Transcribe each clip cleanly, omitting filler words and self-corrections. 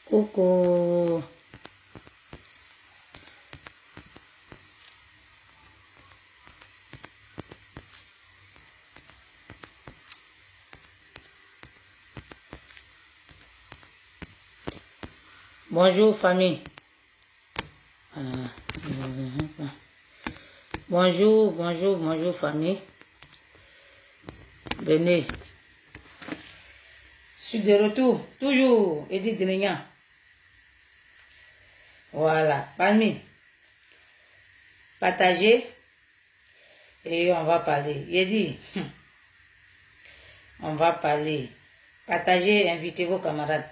Coucou. Bonjour famille. Bonjour, bonjour, bonjour famille. Venez. Je suis de retour, toujours, Edith Delignan. Voilà, famille. Partagez et on va parler. Il dit, on va parler. Partagez, invitez vos camarades.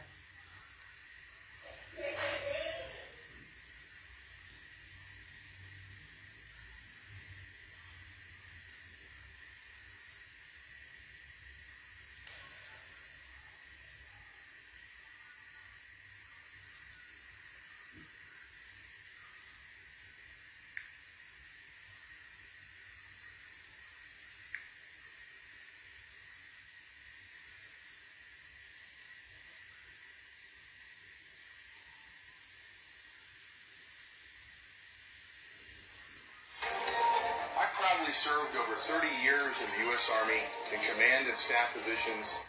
Proudly served over 30 years in the U.S. Army in command and staff positions.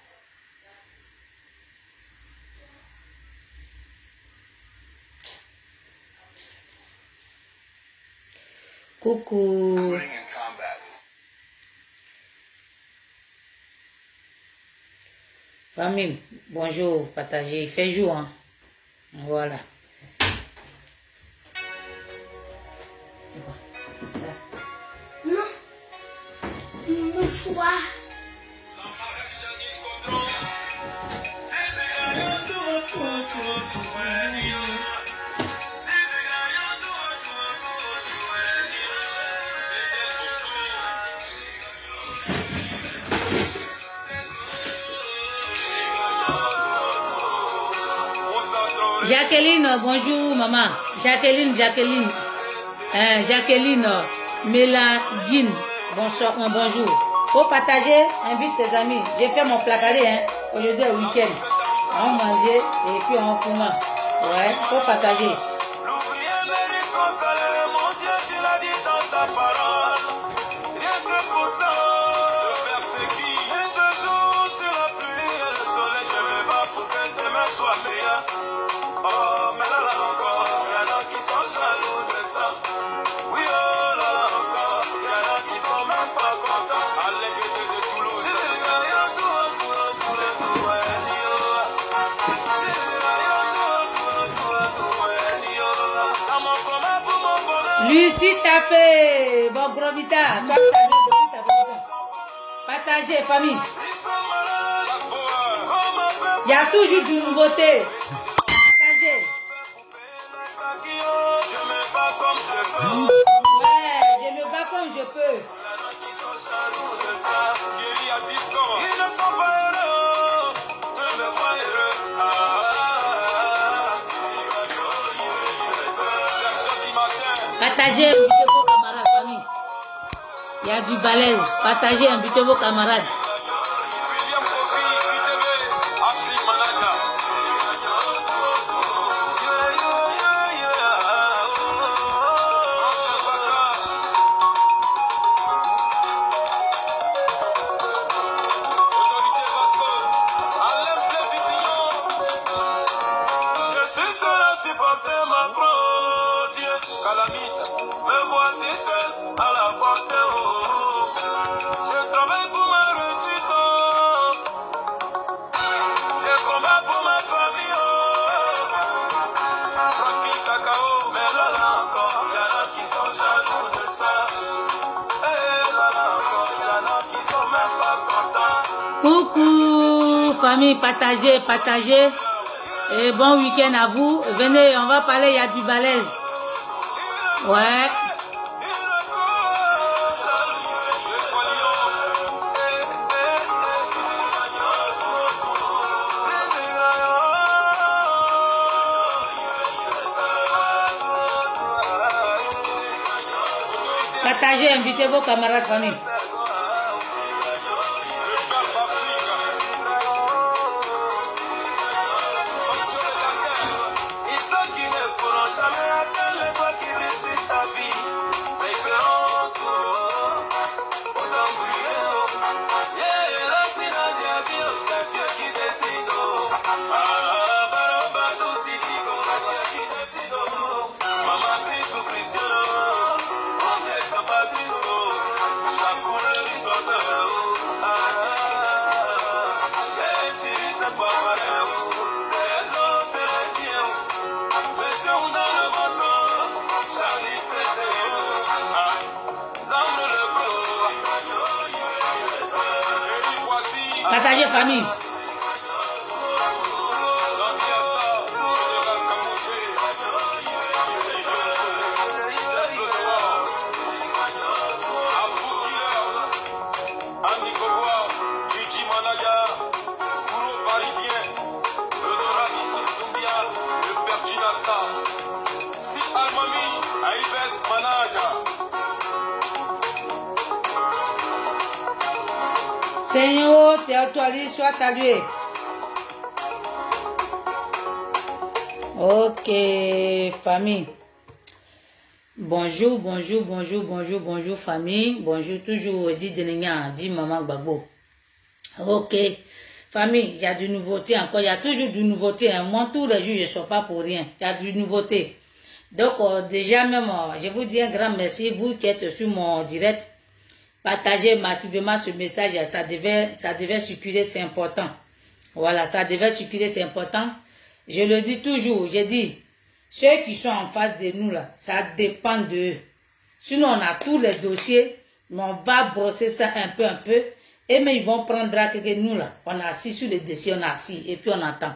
Coucou. Including in combat. Famille, bonjour, partagez. Il fait jour, hein. Voilà. Jacqueline, bonjour maman. Jacqueline, Jacqueline Mélagine, bonsoir, bonjour. Faut partager, invite tes amis. J'ai fait mon placardé, hein. Aujourd'hui au week-end. On va manger et puis on commande. Ouais, faut partager. Lucie tapé, bon gros vita, sois salué depuis ta présence. Partagez, famille. Il y a toujours du nouveauté. Partagez. Ouais, je me bats comme je peux. Partagez, invitez vos camarades, famille. Il y a du balèze. Partagez, invitez vos camarades. Coucou famille, partagez, partagez. Et bon week-end à vous. Venez, on va parler, il y a du balèze. Ouais. Partagez, invitez vos camarades, famille. Partagez, famille. Seigneur, Théotoali, sois salué. Ok, famille. Bonjour, bonjour, bonjour, bonjour, bonjour, famille. Bonjour, toujours, dit Denenia, dit Maman Gbagbo. Ok, famille, il y a du nouveauté encore. Il y a toujours du nouveauté. Hein. Moi, tous les jours, je ne sors pas pour rien. Il y a du nouveauté. Donc, déjà même, je vous dis un grand merci, vous qui êtes sur mon direct. Partagez massivement ce message, ça devait circuler, c'est important. Voilà, ça devait circuler, c'est important. Je le dis toujours, j'ai dit, ceux qui sont en face de nous, là, ça dépend d'eux. Sinon, on a tous les dossiers, mais on va brosser ça un peu, et mais ils vont prendre que nous, là, on a assis sur les dossiers, on a assis, et puis on attend.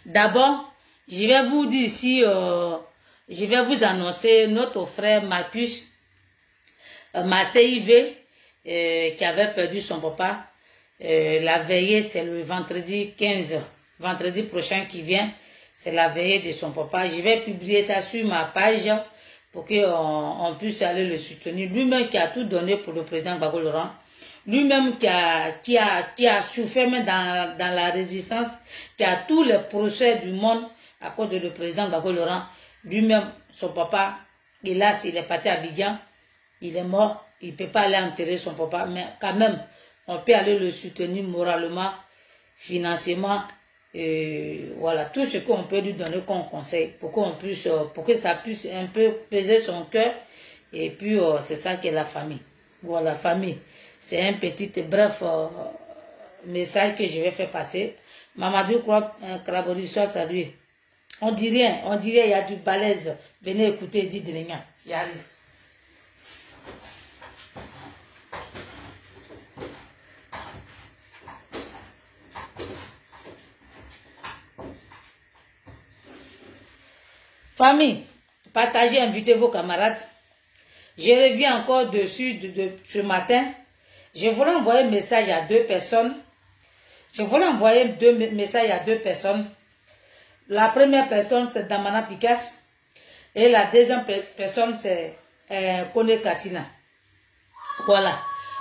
D'abord, je vais vous dire ici, je vais vous annoncer notre frère Marcus, Marseille, qui avait perdu son papa. La veillée, c'est le vendredi 15, vendredi prochain qui vient. C'est la veillée de son papa. Je vais publier ça sur ma page pour qu'on puisse aller le soutenir. Lui-même qui a tout donné pour le président Gbagbo Laurent. Lui-même qui a souffert même dans la résistance, qui a tous les procès du monde à cause de le président Gbagbo Laurent. Lui-même, son papa, hélas, il est parti à Abidjan. Il est mort. Il ne peut pas aller enterrer son papa, mais quand même, on peut aller le soutenir moralement, financièrement, voilà, tout ce qu'on peut lui donner comme conseil, pour que ça puisse un peu peser son cœur, et puis c'est ça qu'est la famille. Voilà, famille. C'est un petit, bref message que je vais faire passer. Mamadou Krabori, soit salué. On dit rien, il y a du balèze. Venez écouter, dit Denenia. Il arrive. Famille, partagez, invitez vos camarades. Je reviens encore dessus de ce matin. Je voulais envoyer un message à deux personnes. La première personne, c'est Damana Pikas. Et la deuxième personne, c'est Kone Katina. Voilà.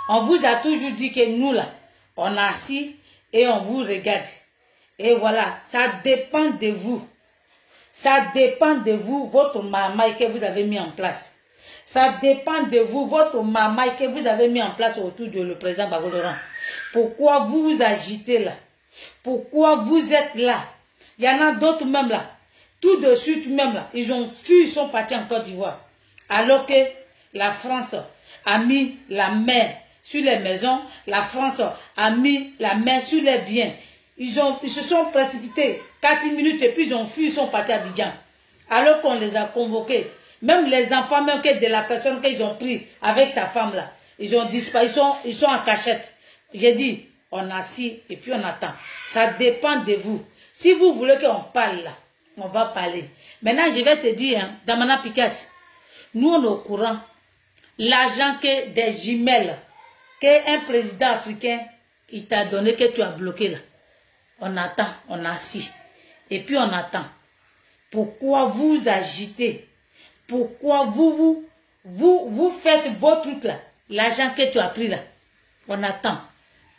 On vous a toujours dit que nous, là, on est assis et on vous regarde. Et voilà, ça dépend de vous. Ça dépend de vous, votre marmaille que vous avez mis en place. Ça dépend de vous, votre marmaille que vous avez mis en place autour de le président Gbagbo Laurent. Pourquoi vous vous agitez là? Pourquoi vous êtes là? Il y en a d'autres même là. Tout de suite même là. Ils ont fui, ils sont partis en Côte d'Ivoire. Alors que la France a mis la main sur les maisons. La France a mis la main sur les biens. Ils se sont précipités 4 minutes et puis ils ont fui, ils sont partis à Abidjan. Alors qu'on les a convoqués. Même les enfants, même que de la personne qu'ils ont pris avec sa femme là. Ils ont disparu, ils sont en cachette. J'ai dit, on assis et puis on attend. Ça dépend de vous. Si vous voulez qu'on parle là, on va parler. Maintenant, je vais te dire, hein, Damana Pikas, nous on est au courant. L'argent que des jumelles, qu'un président africain, il t'a donné, que tu as bloqué là. On attend, on assis. Et puis on attend. Pourquoi vous agitez? Pourquoi vous vous faites vos trucs là. L'argent que tu as pris là. On attend.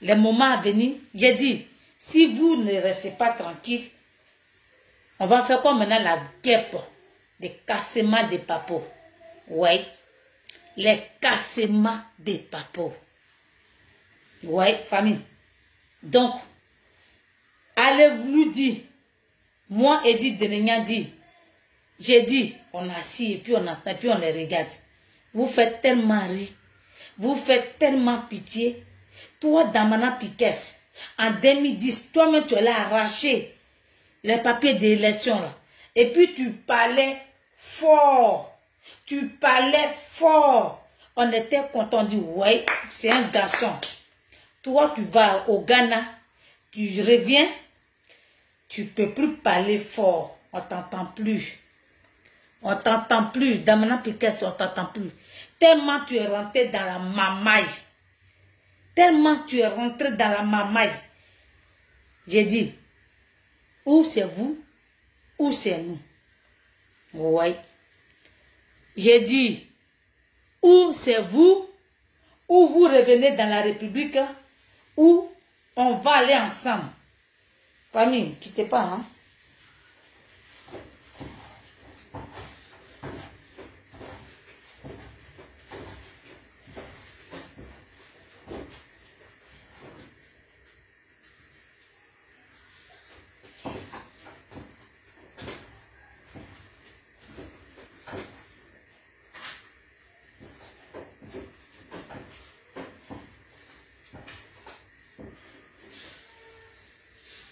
Le moment à venir, j'ai dit, si vous ne restez pas tranquille, on va faire comme maintenant la guêpe des cassements des papos. Oui. Les cassements des papos. Oui, famille. Donc, allez-vous dire, moi, Edith Denegna dit, j'ai dit, on assis et puis on attend, et puis on les regarde. Vous faites tellement rire, vous faites tellement pitié. Toi, Damana Piquet, en 2010, toi-même, tu allais arracher les papiers d'élection là. Et puis tu parlais fort. Tu parlais fort. On était content de dire, ouais, c'est un garçon. Toi, tu vas au Ghana, tu reviens, tu peux plus parler fort. On t'entend plus. On t'entend plus. Damana Piquet, on t'entend plus. Tellement tu es rentré dans la mamaille. Tellement tu es rentré dans la mamaille. J'ai dit, ou c'est vous, ou c'est nous. Oui. J'ai dit, ou c'est vous, ou vous revenez dans la République, ou on va aller ensemble. Famille, ne quittez pas, hein.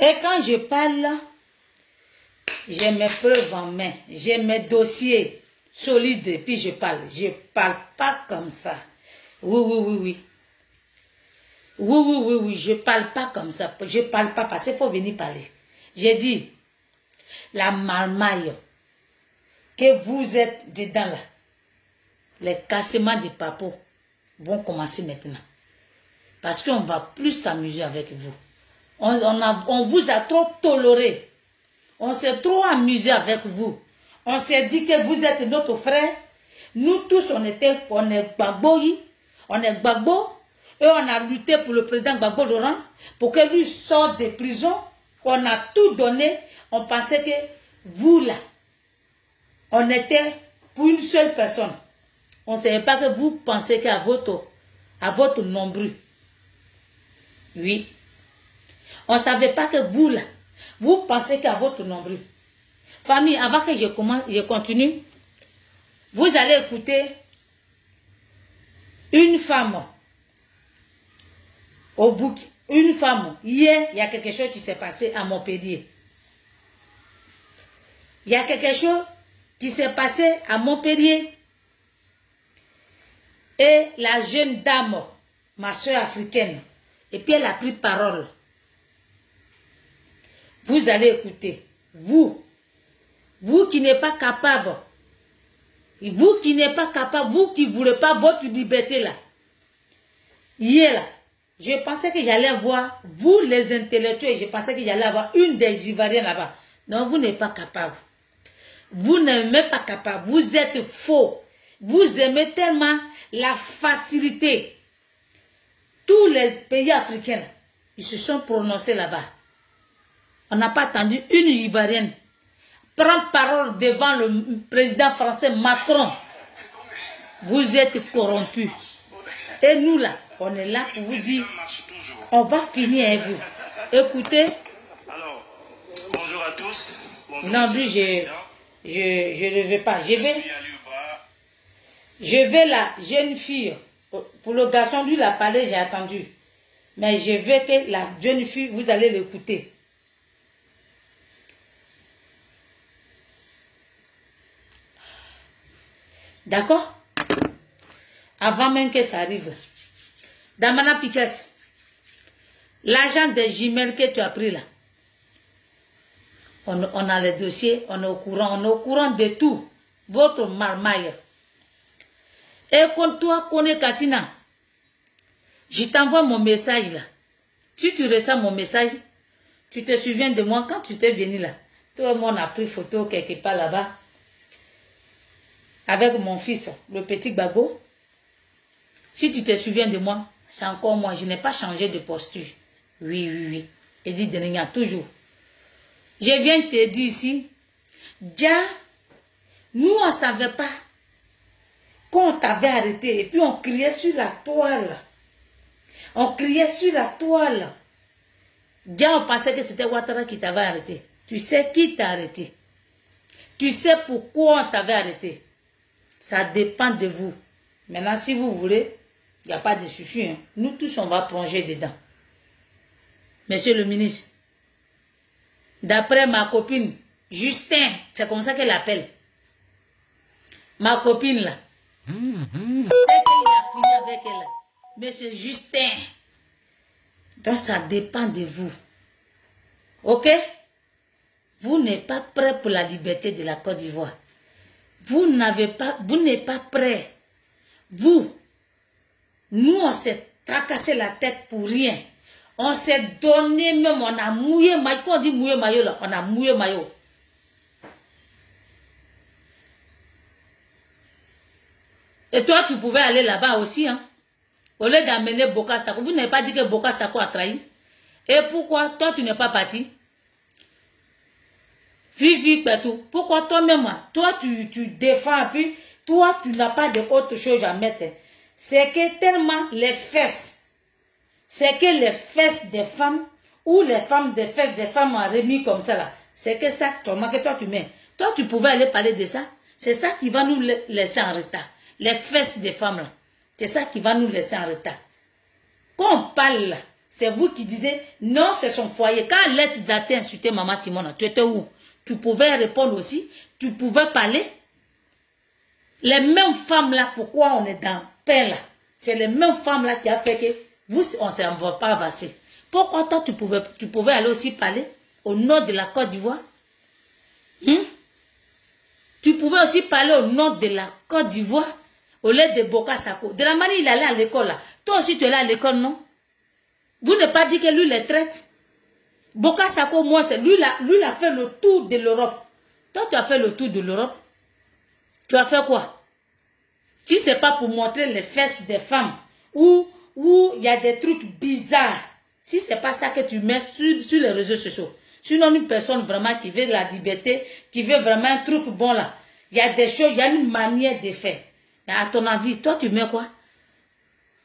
Et quand je parle, j'ai mes preuves en main, j'ai mes dossiers solides, et puis je parle. Je ne parle pas comme ça. Oui, oui, oui, oui. Oui, oui, oui, oui, je ne parle pas comme ça. Je ne parle pas parce qu'il faut venir parler. J'ai dit, la marmaille que vous êtes dedans là, les cassements des papos vont commencer maintenant. Parce qu'on ne va plus s'amuser avec vous. On vous a trop toléré. On s'est trop amusé avec vous. On s'est dit que vous êtes notre frère. Nous tous, on est Gbagbo. On est Gbagbo. Et on a lutté pour le président Gbagbo Laurent pour que lui sorte de prison. On a tout donné. On pensait que vous là, on était pour une seule personne. On ne savait pas que vous pensez qu'à votre nombril. Oui. On ne savait pas que vous, là, vous pensez qu'à votre nombril. Famille, avant que je continue, vous allez écouter une femme au bouc. Une femme, hier, il y a quelque chose qui s'est passé à Montpellier. Il y a quelque chose qui s'est passé à Montpellier. Et la jeune dame, ma soeur africaine, et puis elle a pris parole. Vous allez écouter. Vous qui n'êtes pas capable, vous qui n'êtes pas capable, vous qui ne voulez pas votre liberté là. Hier là, je pensais que j'allais voir, vous les intellectuels, je pensais que j'allais avoir une des Ivoiriens là-bas. Non, vous n'êtes pas capable. Vous n'êtes pas capable. Vous êtes faux. Vous aimez tellement la facilité. Tous les pays africains, ils se sont prononcés là-bas. On n'a pas attendu une Ivoirienne prendre parole devant le président français Macron. Vous êtes corrompus. Et nous là, on est là pour vous dire, on va finir avec vous. Écoutez. Alors, bonjour à tous. Bonjour, non, plus je ne vais pas. Je vais la jeune fille. Pour le garçon, lui, il a parlé, j'ai attendu. Mais je veux que la jeune fille, vous allez l'écouter. D'accord? Avant même que ça arrive. Damana Piquet, l'argent des jumelles que tu as pris là, on a les dossiers, on est au courant de tout. Votre marmaille. Et quand toi connais Katina, je t'envoie mon message là. Si tu reçois mon message, tu te souviens de moi quand tu t'es venu là. Toi et moi on a pris photo quelque part là-bas. avec mon fils, le petit Gbagbo. Si tu te souviens de moi, c'est encore moi. Je n'ai pas changé de posture. Oui, oui, oui. Et dit Denenia, toujours. Je viens te dire ici, déjà, nous, on ne savait pas qu'on t'avait arrêté. Et puis, on criait sur la toile. On criait sur la toile. Déjà, on pensait que c'était Ouattara qui t'avait arrêté. Tu sais qui t'a arrêté. Tu sais pourquoi on t'avait arrêté. Ça dépend de vous. Maintenant, si vous voulez, il n'y a pas de souci. Hein. Nous tous, on va plonger dedans. Monsieur le ministre, d'après ma copine, Justin, c'est comme ça qu'elle l'appelle. Ma copine là. C'est qu'il a fini avec elle. Monsieur Justin. Donc ça dépend de vous. Ok? Vous n'êtes pas prêt pour la liberté de la Côte d'Ivoire. Vous n'êtes pas prêt. Vous, nous on s'est tracassé la tête pour rien. On s'est donné même, on a mouillé maillot. Quand on dit mouillé maillot là, on a mouillé maillot. Et toi, tu pouvais aller là-bas aussi, hein. Au lieu d'amener Boka Sako. Vous n'avez pas dit que Boka Sako a trahi. Et pourquoi toi, tu n'es pas parti? Vivi Petou. Pourquoi toi-même, toi, tu défends, puis toi, tu n'as pas d'autre chose à mettre. C'est que tellement les fesses, c'est que les fesses des femmes, ou les femmes des fesses des femmes ont remis comme ça là. C'est que ça, que toi, tu mets. Toi, tu pouvais aller parler de ça. C'est ça qui va nous laisser en retard. Les fesses des femmes là. C'est ça qui va nous laisser en retard. Quand on parle là, c'est vous qui disiez, non, c'est son foyer. Quand Let Zaté insulté Maman Simone, tu étais où? Tu pouvais répondre aussi, tu pouvais parler. Les mêmes femmes là, pourquoi on est dans paix là? C'est les mêmes femmes là qui a fait que vous, on ne s'en va pas avancer. Pourquoi toi, tu pouvais aller aussi parler au nord de la Côte d'Ivoire? Tu pouvais aussi parler au nord de la Côte d'Ivoire, au lieu de Boka Sako. De la manière il allait à l'école là. Toi aussi, tu es là à l'école, non? Vous n'avez pas dit que lui les traite? Boka Sako, moi, c'est lui, il a fait le tour de l'Europe. Toi, tu as fait le tour de l'Europe. Tu as fait quoi? Si ce n'est pas pour montrer les fesses des femmes, où il y a des trucs bizarres, si ce n'est pas ça que tu mets sur les réseaux sociaux, sinon une personne vraiment qui veut la liberté, qui veut vraiment un truc bon là, il y a des choses, il y a une manière de faire. Mais à ton avis, toi, tu mets quoi?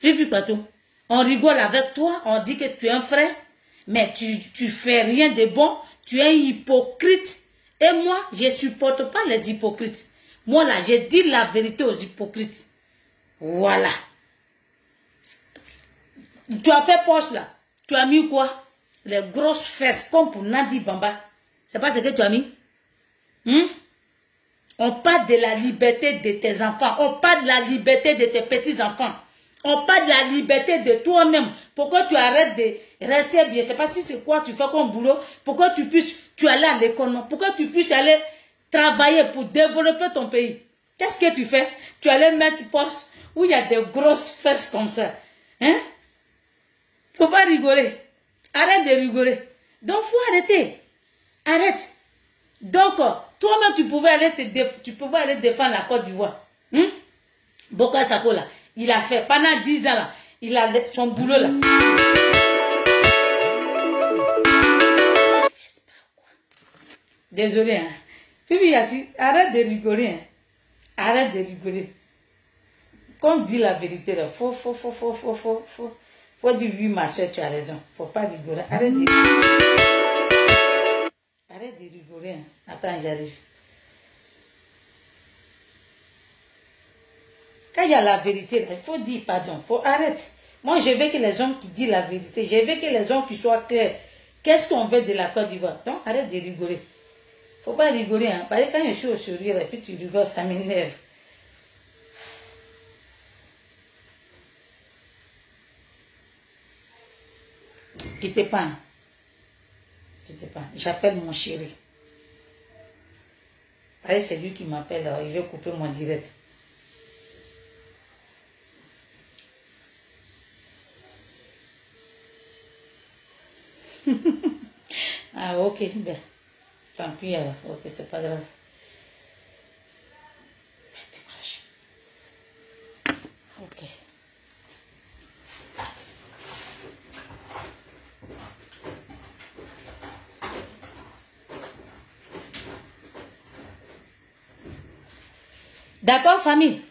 Vivi Plateau. On rigole avec toi, on dit que tu es un frère, mais tu fais rien de bon, tu es un hypocrite. Et moi, je ne supporte pas les hypocrites. Moi là, je dis la vérité aux hypocrites. Voilà. Tu as fait poche là. Tu as mis quoi? Les grosses fesses comme pour Nadi Bamba. C'est pas ce que tu as mis? On parle de la liberté de tes enfants. On parle de la liberté de tes petits-enfants. On parle de la liberté de toi-même. Pourquoi tu arrêtes de rester bien? Je ne sais pas si c'est quoi tu fais comme boulot. Pourquoi tu aller à l'école? Pourquoi tu puisses aller travailler pour développer ton pays? Qu'est-ce que tu fais? Tu allais mettre poste où il y a des grosses fesses comme ça. Hein? Faut pas rigoler. Arrête de rigoler. Donc, faut arrêter. Arrête. Donc, toi-même, tu pouvais aller défendre la Côte d'Ivoire. Boka Sako, là, il a fait, pendant 10 ans, là, il a son boulot, là. Désolé, hein. Fifi Yassi, arrête de rigoler, hein. Arrête de rigoler. Comme dit la vérité, là, faut dire oui, ma soeur, tu as raison. Faut pas rigoler. Arrête de rigoler. Arrête de rigoler. Hein. Attends, j'arrive. Quand il y a la vérité, là, il faut dire pardon. Faut arrêter. Moi, je veux que les hommes qui disent la vérité, je veux que les hommes qui soient clairs. Qu'est-ce qu'on veut de la Côte d'Ivoire? Donc, arrête de rigoler. Faut pas rigoler. Hein. Parce que quand je suis au sourire et puis tu rigoles, ça m'énerve. Quittez pas. Quittez pas. J'appelle mon chéri. Pareil, c'est lui qui m'appelle. Il veut couper mon direct. Ah, ok. Ben, tant pis alors. Ok, c'est pas grave. Ok. D'accord, famille?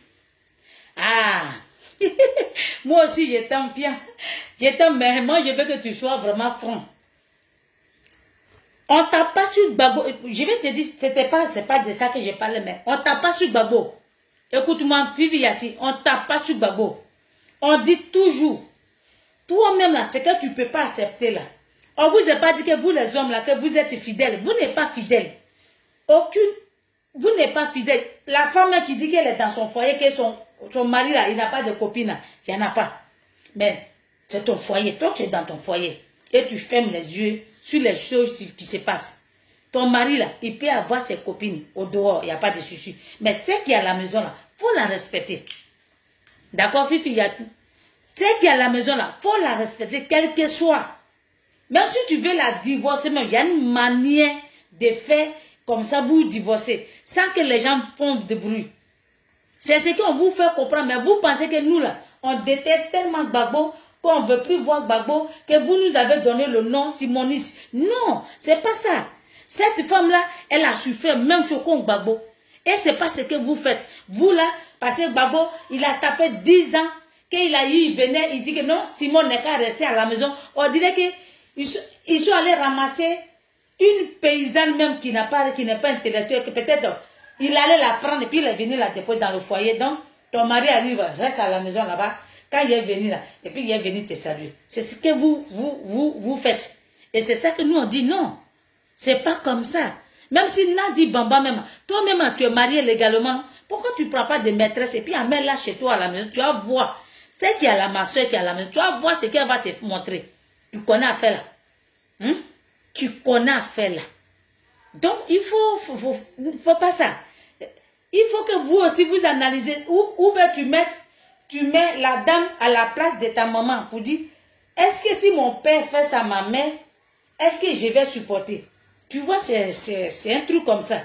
Ah, moi aussi, je t'aime bien. Je t'aime, mais moi, je veux que tu sois vraiment franc. On t'a pas su Gbagbo. Je vais te dire, c'est pas de ça que je parlais, mais on t'a pas su Gbagbo. Écoute-moi, Vivi Yassi, on t'a pas su Gbagbo. On dit toujours, toi-même là, c'est que tu peux pas accepter là. On vous a pas dit que vous les hommes là, que vous êtes fidèles. Vous n'êtes pas fidèles. Vous n'êtes pas fidèle. La femme qui dit qu'elle est dans son foyer, que son mari là, il n'a pas de copine là, il n'y en a pas. Mais c'est ton foyer, toi tu es dans ton foyer. Et tu fermes les yeux sur les choses qui se passent. Ton mari là, il peut avoir ses copines au dehors, il n'y a pas de souci. Mais ce qui est à la maison là, il faut la respecter. D'accord, Fifi Yatou? Ce qui est à la maison là, il faut la respecter, quel que soit. Même si tu veux la divorcer, il y a une manière de faire comme ça, vous divorcez, sans que les gens font de bruit. C'est ce qu'on vous fait comprendre, mais vous pensez que nous là, on déteste tellement Gbagbo, qu'on ne veut plus voir Gbagbo, que vous nous avez donné le nom Simonis. Non, c'est pas ça. Cette femme-là, elle a souffert même chose qu'on Gbagbo. Et c'est pas ce que vous faites. Vous là, parce que Gbagbo, il a tapé 10 ans, qu'il a eu, il venait, il dit que non, Simon n'est qu'à rester à la maison. On dirait qu'ils sont allés ramasser une paysanne même qui n'est pas intellectuelle, que peut-être il allait la prendre et puis il est venu la déposer dans le foyer. Donc, ton mari arrive, reste à la maison là-bas. Quand il est venu là, et puis il est venu te saluer. C'est ce que vous faites. Et c'est ça que nous on dit non. C'est pas comme ça. Même si Nadi Bamba même, toi-même tu es marié légalement, non? Pourquoi tu ne prends pas de maîtresse et puis amène-la chez toi à la maison? Tu vas voir ce qu'il y a là, ma soeur qui est à la maison. Tu vas voir ce qu'elle va te montrer. Tu connais à faire là. Tu connais à faire là. Donc, il faut pas ça. Il faut que vous aussi vous analysez où tu mets la dame à la place de ta maman pour dire, est-ce que si mon père fait ça à ma mère, est-ce que je vais supporter? Tu vois, c'est un truc comme ça.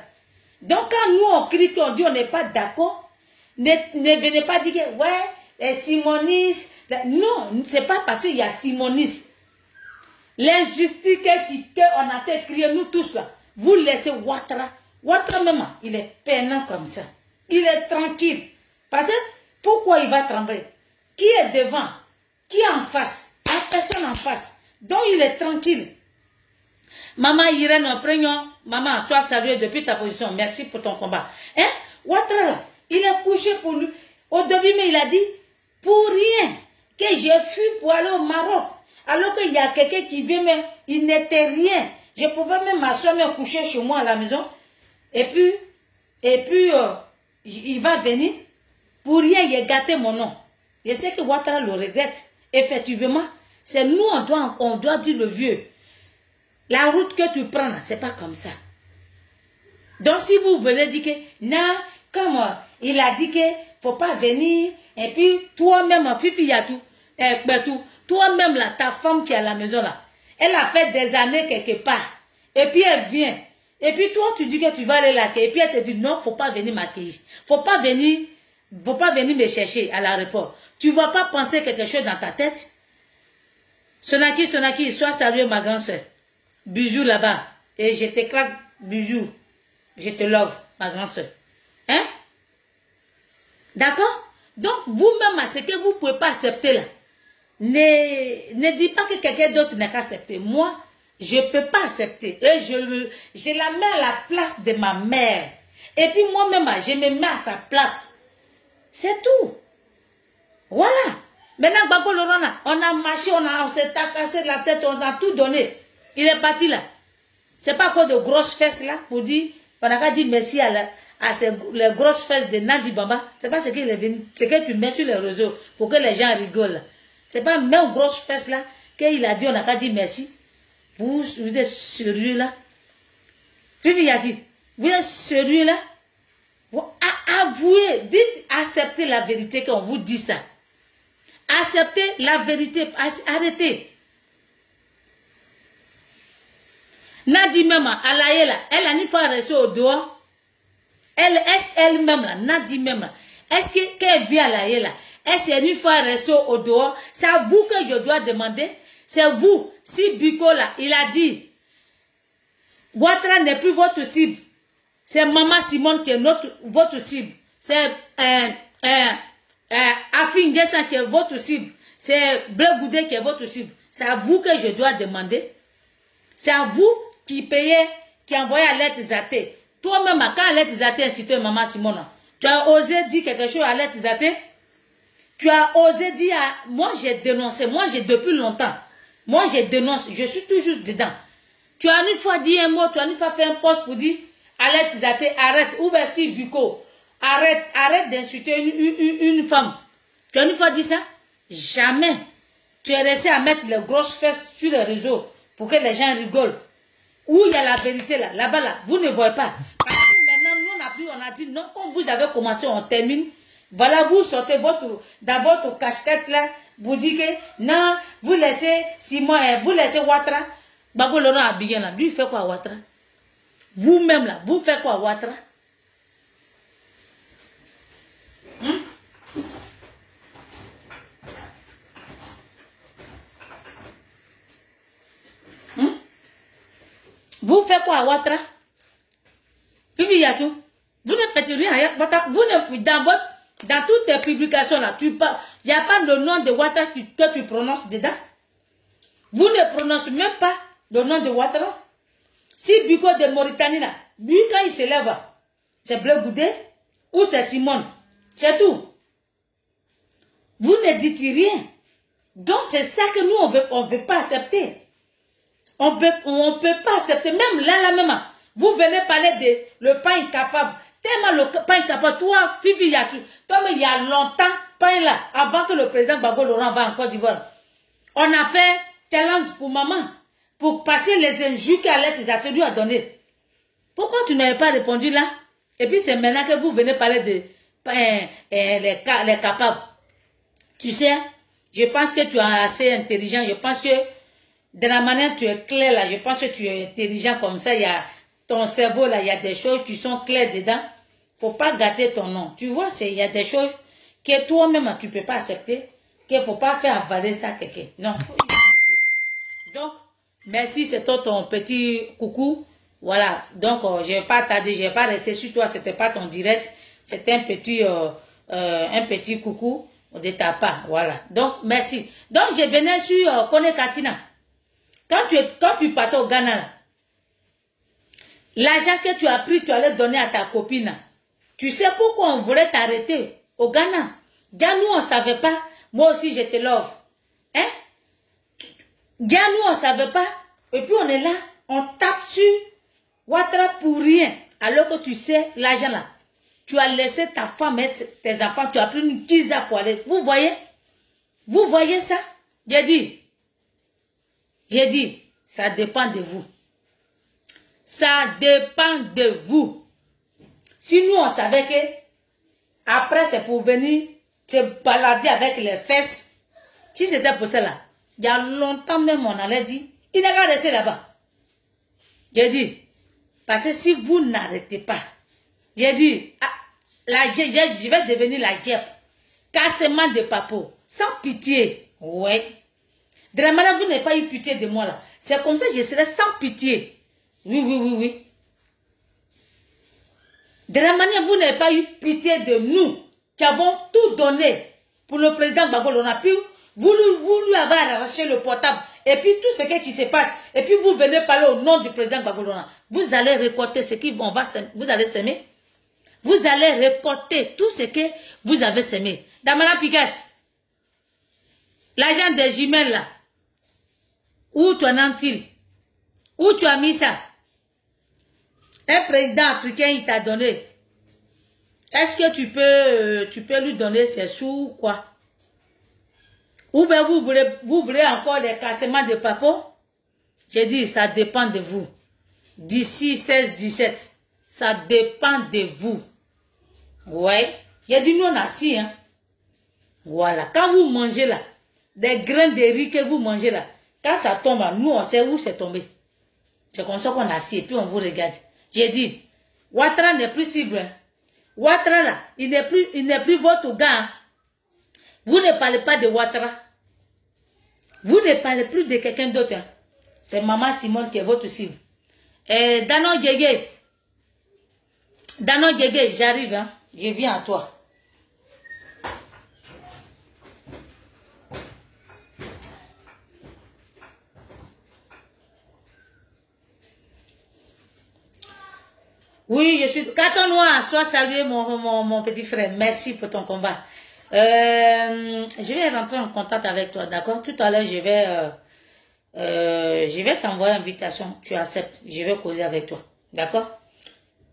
Donc, quand nous on crie, qu'on dit on n'est pas d'accord, ne venez pas dire que, ouais, les Simonis. Non, c'est pas parce qu'il y a Simonis. L'injustice qu'on a crié nous tous là, vous laissez Ouattara. Ouattara même, il est peinant comme ça. Il est tranquille. Parce que, pourquoi il va trembler? Qui est devant? Qui est en face? La personne en face. Donc il est tranquille. Maman Irène, prenons. Maman, sois saluée depuis ta position. Merci pour ton combat. Hein? Ouattara, il est couché pour lui. Au début, mais il a dit, pour rien, que j'ai fui pour aller au Maroc. Alors qu'il y a quelqu'un qui vient, mais il n'était rien. Je pouvais même m'asseoir, me coucher chez moi à la maison. Et puis il va venir. Pour rien, il a gâté mon nom. Je sais que Ouattara le regrette. Effectivement, c'est nous, on doit dire le vieux. La route que tu prends, c'est pas comme ça. Donc, si vous venez dire que, non, comme il a dit que faut pas venir, et puis toi-même, Fifi Yatou, toi-même, là, ta femme qui est à la maison, là, elle a fait des années quelque part. Et puis elle vient. Et puis toi, tu dis que tu vas aller l'accueillir. Et puis elle te dit, non, faut pas venir m'accueillir. Faut pas venir me chercher à l'aéroport. Tu ne vas pas penser quelque chose dans ta tête. Sonaki, sois salué, ma grande soeur. Bisous là-bas. Et je t'éclate, bisous. Je te love, ma grande soeur. Hein? D'accord? Donc, vous-même, ce que vous ne pouvez pas accepter là, ne dites pas que quelqu'un d'autre n'a qu'à accepter. Moi, je ne peux pas accepter. Et je la mets à la place de ma mère. Et puis moi-même, je me mets à sa place. C'est tout. Voilà. Maintenant, Gbagbo Laurent, on a marché, on s'est cassé la tête, on a tout donné. Il est parti là. C'est pas quoi de grosses fesses là pour dire, on n'a qu'à dire merci à les grosses fesses de Nadi Bamba. C'est pas ce qu'il est venu, ce que tu mets sur les réseaux pour que les gens rigolent. C'est pas même grosses fesses là qu'il a dit, on n'a qu'à dire merci. Vous êtes sérieux là? Fifi Yassi, vous êtes sérieux là? Vous avouez, dites, acceptez la vérité quand on vous dit ça. Acceptez la vérité, arrêtez. Nadi même, elle a une fois restée au dehors. Elle-même là, Nadi même là. Est-ce qu'elle vit à la là? Et c'est une fois resté au dehors, c'est à vous que je dois demander. C'est vous. Si Biko là, il a dit, Ouattara n'est plus votre cible. C'est Maman Simone qui est votre cible. C'est Afin Guessan qui est votre cible. C'est Bleu Goudé qui est votre cible. C'est à vous que je dois demander. C'est à vous qui payez, qui envoyez Alerte Zaté. Toi-même, quand Alerte Zaté incité Maman Simone, tu as osé dire quelque chose à Alerte Zaté? Tu as osé dire, moi j'ai dénoncé, moi j'ai depuis longtemps. Moi j'ai dénoncé, je suis toujours dedans. Tu as une fois dit un mot, tu as une fois fait un post pour dire, Alerte Zaté, arrête, ou bien si Biko, arrête d'insulter une femme. Tu as une fois dit ça? Jamais. Tu es resté à mettre les grosses fesses sur les réseaux pour que les gens rigolent. Où il y a la vérité là, là-bas là, vous ne voyez pas. Parce que maintenant, nous on a dit non, quand vous avez commencé, on termine. Voilà, vous sortez dans votre casquette là, vous dites que non, vous laissez Simon, vous laissez Ouattara. Babo Laurent Abidjan là, lui il fait quoi Ouattara? Vous-même là, vous faites quoi Ouattara? Vous faites quoi à Ouattara? Vivi Yassou, vous ne faites rien. Vous ne, dans toutes tes publications là, il n'y a pas le nom de Ouattara que tu prononces dedans. Vous ne prononcez même pas le nom de Ouattara. Si Biko de Mauritanie là, lui quand il se lève, c'est Bleu Goudé ou c'est Simone. C'est tout. Vous ne dites rien. Donc c'est ça que nous on veut pas accepter. On peut pas accepter. Même là, vous venez parler de le pain incapable. Tellement le pain incapable. Toi, Fifi Yatou, toi, mais il y a longtemps, pain là, avant que le président Gbagbo Laurent va en Côte d'Ivoire. On a fait talents pour maman, pour passer les injures qu'Alerte Zaté lui a donné. Pourquoi tu n'avais pas répondu là? Et puis c'est maintenant que vous venez parler de les capables. Tu sais, je pense que tu es assez intelligent. Je pense que de la manière tu es clair là, je pense que tu es intelligent comme ça. Il y a ton cerveau là, il y a des choses qui sont claires dedans. Faut pas gâter ton nom. Tu vois, il y a des choses que toi-même tu peux pas accepter, qu'il faut pas faire avaler ça à quelqu'un. Non, faut arrêter. Donc, merci, c'est ton petit coucou. Voilà. Donc, je vais pas tarder, je vais pas rester sur toi. C'était pas ton direct, c'était un petit coucou de ta part. Voilà. Donc, merci. Donc, je venais sur Kone Katina. Quand tu partais au Ghana, l'argent que tu as pris, tu allais donner à ta copine. Tu sais pourquoi on voulait t'arrêter au Ghana? Ghana, nous, on ne savait pas. Moi aussi, je te love. Hein? Ghana, nous, on ne savait pas. Et puis, on est là. On tape sur Ouattara pour rien. Alors que tu sais, l'argent là, tu as laissé ta femme et tes enfants, tu as pris une tisa pour aller. Vous voyez? Vous voyez ça? J'ai dit, ça dépend de vous. Ça dépend de vous. Si nous, on savait que après, c'est pour venir se balader avec les fesses. Si c'était pour ça là, il y a longtemps même, on allait dire, il n'a qu'à rester là-bas. J'ai dit, parce que si vous n'arrêtez pas, j'ai dit, je vais devenir la guêpe. Cassement de papo, sans pitié. Ouais. De la manière vous n'avez pas eu pitié de moi là. C'est comme ça que je serai sans pitié. Oui. De la manière vous n'avez pas eu pitié de nous, qui avons tout donné pour le président Gbagbo Laurent. Puis vous lui avez arraché le portable. Et puis tout ce qui se passe. Et puis vous venez parler au nom du président Gbagbo Laurent. Vous allez récolter ce qui vous allez s'aimer. Vous allez récolter tout ce que vous avez semé. Damana Pigas, l'argent des jumelles là, où tu en as-t-il? Où tu as mis ça? Un président africain, il t'a donné. Est-ce que tu peux lui donner ses sous ou quoi? Ou bien vous voulez encore les cassements de papo? J'ai dit, ça dépend de vous. D'ici 16-17, ça dépend de vous. Ouais. J'ai dit, nous on a assis, hein. Voilà. Quand vous mangez là, des grains de riz que vous mangez là, quand ça tombe là, nous on sait où c'est tombé. C'est comme ça qu'on a assis et puis on vous regarde. J'ai dit, Ouattara n'est plus cible. Hein. Ouattara là, il n'est plus votre gars. Hein. Vous ne parlez pas de Ouattara. Vous ne parlez plus de quelqu'un d'autre. Hein. C'est Maman Simone qui est votre cible. Dano Gege. Dano Gege, j'arrive. Hein. Je viens à toi. Oui, je suis... Carton noir, sois salué mon petit frère. Merci pour ton combat. Je vais rentrer en contact avec toi, d'accord? Tout à l'heure, je vais t'envoyer une invitation. Tu acceptes. Je vais causer avec toi. D'accord?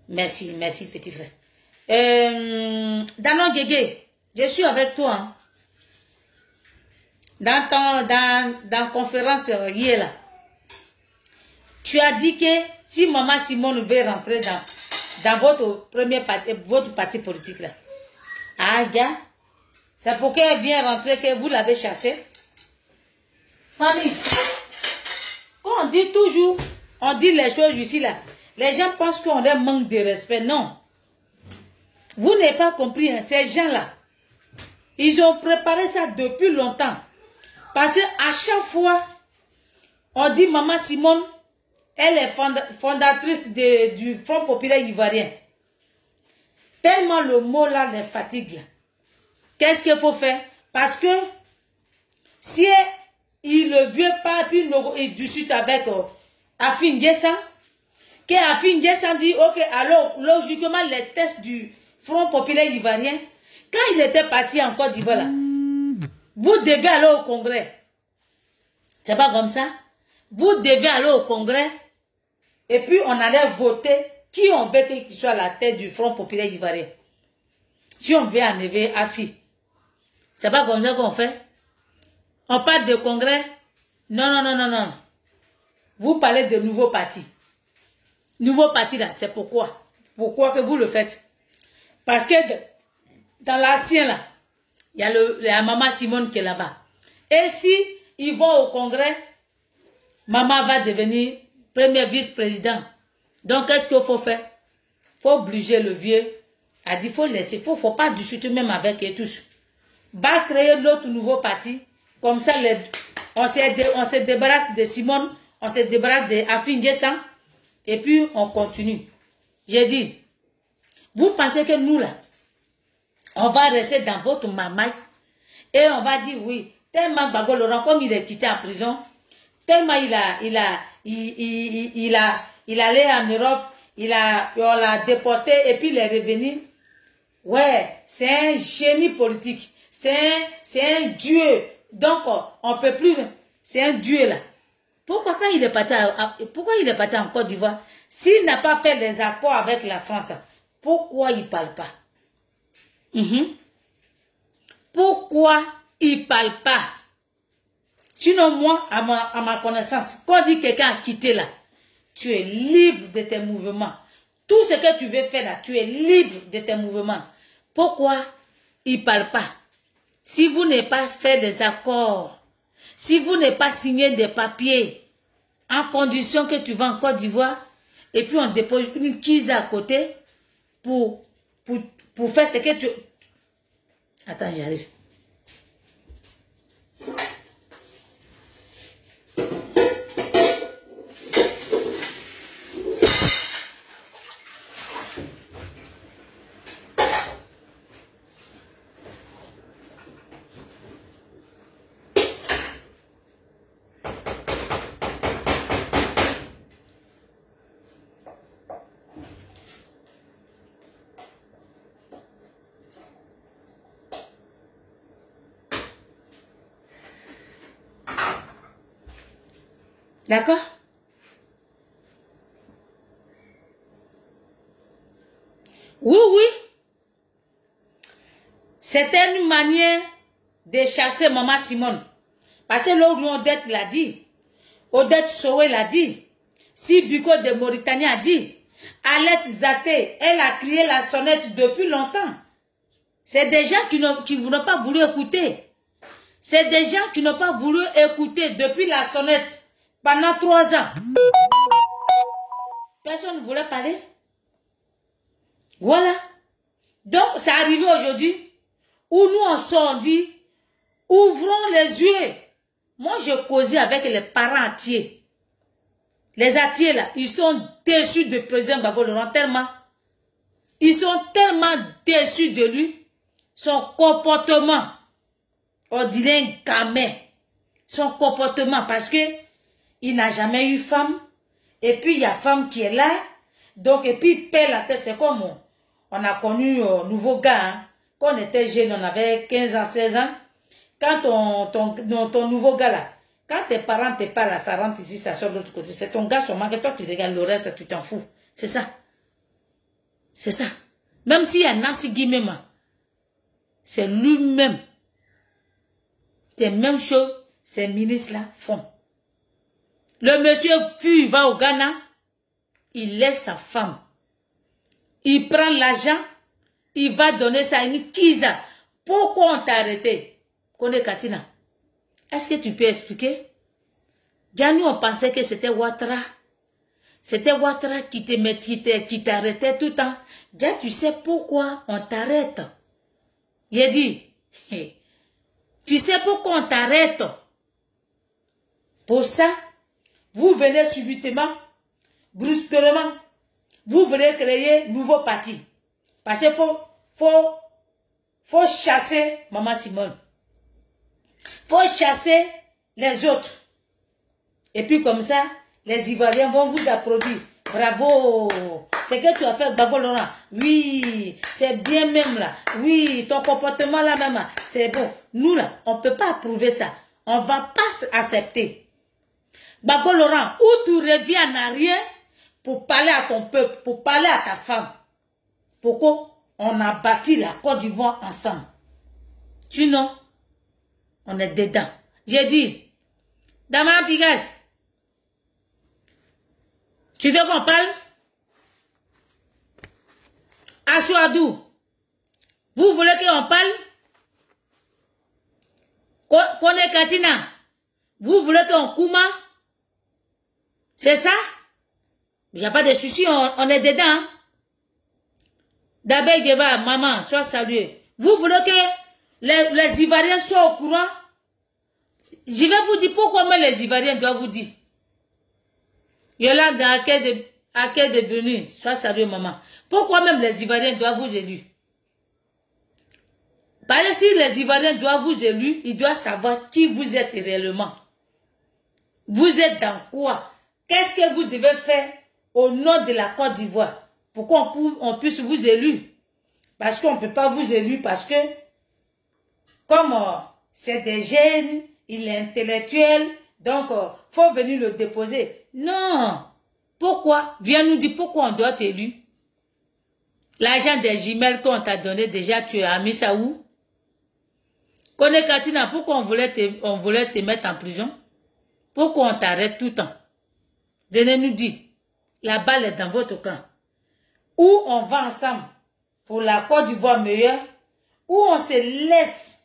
Merci, merci, petit frère. Dano Gege, je suis avec toi. Hein. Dans conférence hier là. Tu as dit que si Maman Simone veut rentrer dans votre parti politique là. Ah, gars, c'est pour qu'elle vienne rentrer que vous l'avez chassée. Famille, quand on dit toujours, on dit les choses ici là, les gens pensent qu'on a un manque de respect. Non. Vous n'avez pas compris, hein, ces gens-là, ils ont préparé ça depuis longtemps. Parce qu'à chaque fois, on dit Maman Simone, elle est fondatrice du Front populaire ivoirien. Tellement le mot là les fatigue. Qu'est-ce qu'il faut faire? Parce que si il ne veut pas, puis il discute avec Afin Guessan, que Afin Guessan dit, ok, alors logiquement les tests du Front populaire ivoirien, quand il était parti en Côte d'Ivoire, vous devez aller au Congrès. C'est pas comme ça. Vous devez aller au Congrès et puis on allait voter qui on veut qu'il soit à la tête du Front populaire ivoirien. Si on veut enlever Afi. C'est pas comme ça qu'on fait. On parle de Congrès. Non, non, non, non, non. Vous parlez de nouveaux partis. Nouveau parti là, c'est pourquoi. Pourquoi que vous le faites? Parce que dans l'ancien là, il y a la Maman Simone qui est là-bas. Et si ils vont au Congrès, Maman va devenir premier vice-président. Donc, qu'est-ce qu'il faut faire? Il faut obliger le vieux. A dit, il faut laisser. Il ne faut pas discuter même avec eux tous. Va créer l'autre nouveau parti. Comme ça, on se débarrasse de Simone, on se débarrasse de Afin Guessan. Et puis, on continue. J'ai dit, vous pensez que nous, là, on va rester dans votre mamaille et on va dire, oui, tellement Gbagbo Laurent, comme il est quitté en prison, tellement il allait en Europe, on l'a déporté et puis il est revenu. Ouais, c'est un génie politique. C'est un dieu. Donc, on peut plus. C'est un dieu là. Pourquoi quand il est parti en Côte d'Ivoire, s'il n'a pas fait des accords avec la France, pourquoi il ne parle pas? Pourquoi il ne parle pas? Sinon, moi, à ma connaissance, quand dit quelqu'un a quitté là, tu es libre de tes mouvements. Tout ce que tu veux faire là, tu es libre de tes mouvements. Pourquoi il ne parle pas? Si vous n'avez pas fait des accords, si vous n'avez pas signé des papiers, en condition que tu vas en Côte d'Ivoire, et puis on dépose une cheese à côté pour faire ce que tu... Attends, j'arrive. D'accord? Oui, oui. C'était une manière de chasser Maman Simone. Parce que l'autre Odette l'a dit. Odette Sowe l'a dit. Si Biko de Mauritanie a dit. Alette Zaté, elle a crié la sonnette depuis longtemps. C'est des gens qui n'ont pas voulu écouter. C'est des gens qui n'ont pas voulu écouter depuis la sonnette. Pendant 3 ans. Personne ne voulait parler. Voilà. Donc, c'est arrivé aujourd'hui où nous, on dit, Ouvrons les yeux. Moi, je causais avec les parents entiers. Les entiers là, ils sont déçus de président Gbagbo Laurent tellement. Ils sont tellement déçus de lui. Son comportement. On dirait un gamin. Son comportement, parce que il n'a jamais eu femme. Et puis, il y a femme qui est là. Donc, et puis, il perd la tête. C'est comme on a connu un nouveau gars. Hein. Quand on était jeune, on avait 15 ans, 16 ans. Quand ton nouveau gars là, quand tes parents te parlent, ça rentre ici, ça sort de l'autre côté. C'est ton gars seulement que toi, tu regardes le reste, tu t'en fous. C'est ça. C'est ça. Même s'il y a Nancy Guimema, c'est lui-même. C'est la même chose, ces ministres-là font. Le monsieur fut, il va au Ghana, il laisse sa femme. Il prend l'argent, il va donner ça à une tisa. Pourquoi on t'a arrêté? Kone Katina, est-ce que tu peux expliquer? Déjà, nous, on pensait que c'était Ouattara. C'était Ouattara qui t'arrêtait tout le temps. Déjà, tu sais pourquoi on t'arrête? Il a dit, tu sais pourquoi on t'arrête? Pour ça, vous venez subitement, brusquement, vous venez créer un nouveau parti. Parce qu'il faut chasser Maman Simone. Faut chasser les autres. Et puis comme ça, les Ivoiriens vont vous applaudir. Bravo! C'est que tu as fait Gbagbo Laurent. Oui, c'est bien même là. Oui, ton comportement là même, c'est bon. Nous là, on ne peut pas approuver ça. On ne va pas accepter. Gbagbo Laurent, où tu reviens en arrière pour parler à ton peuple, pour parler à ta femme. Pourquoi on a bâti la Côte d'Ivoire ensemble? Tu know? On est dedans. J'ai dit, Damana Pigas, tu veux qu'on parle? Asouadou, vous voulez qu'on parle? Kone Katina, vous voulez qu'on kouma? C'est ça? Il n'y a pas de souci, on est dedans. Hein? D'abord, Geba, maman, sois salué. Vous voulez que les Ivoiriens soient au courant? Je vais vous dire pourquoi même les Ivoiriens doivent vous dire. Yolande, à quel de Benu, sois sérieux, maman. Pourquoi même les Ivoiriens doivent vous élire? Parce que si les Ivoiriens doivent vous élire, ils doivent savoir qui vous êtes réellement. Vous êtes dans quoi? Qu'est-ce que vous devez faire au nom de la Côte d'Ivoire? Pourquoi on puisse vous élire? Parce qu'on ne peut pas vous élire parce que, comme c'est des jeunes, il est intellectuel, donc faut venir le déposer. Non. Pourquoi? Viens nous dire pourquoi on doit t'élire. L'argent des jumelles qu'on t'a donné, déjà tu as mis ça où? Kone Katina, pourquoi on voulait te mettre en prison? Pourquoi on t'arrête tout le temps? Venez nous dire. La balle est dans votre camp. Ou on va ensemble pour la Côte d'Ivoire meilleure, ou on se laisse.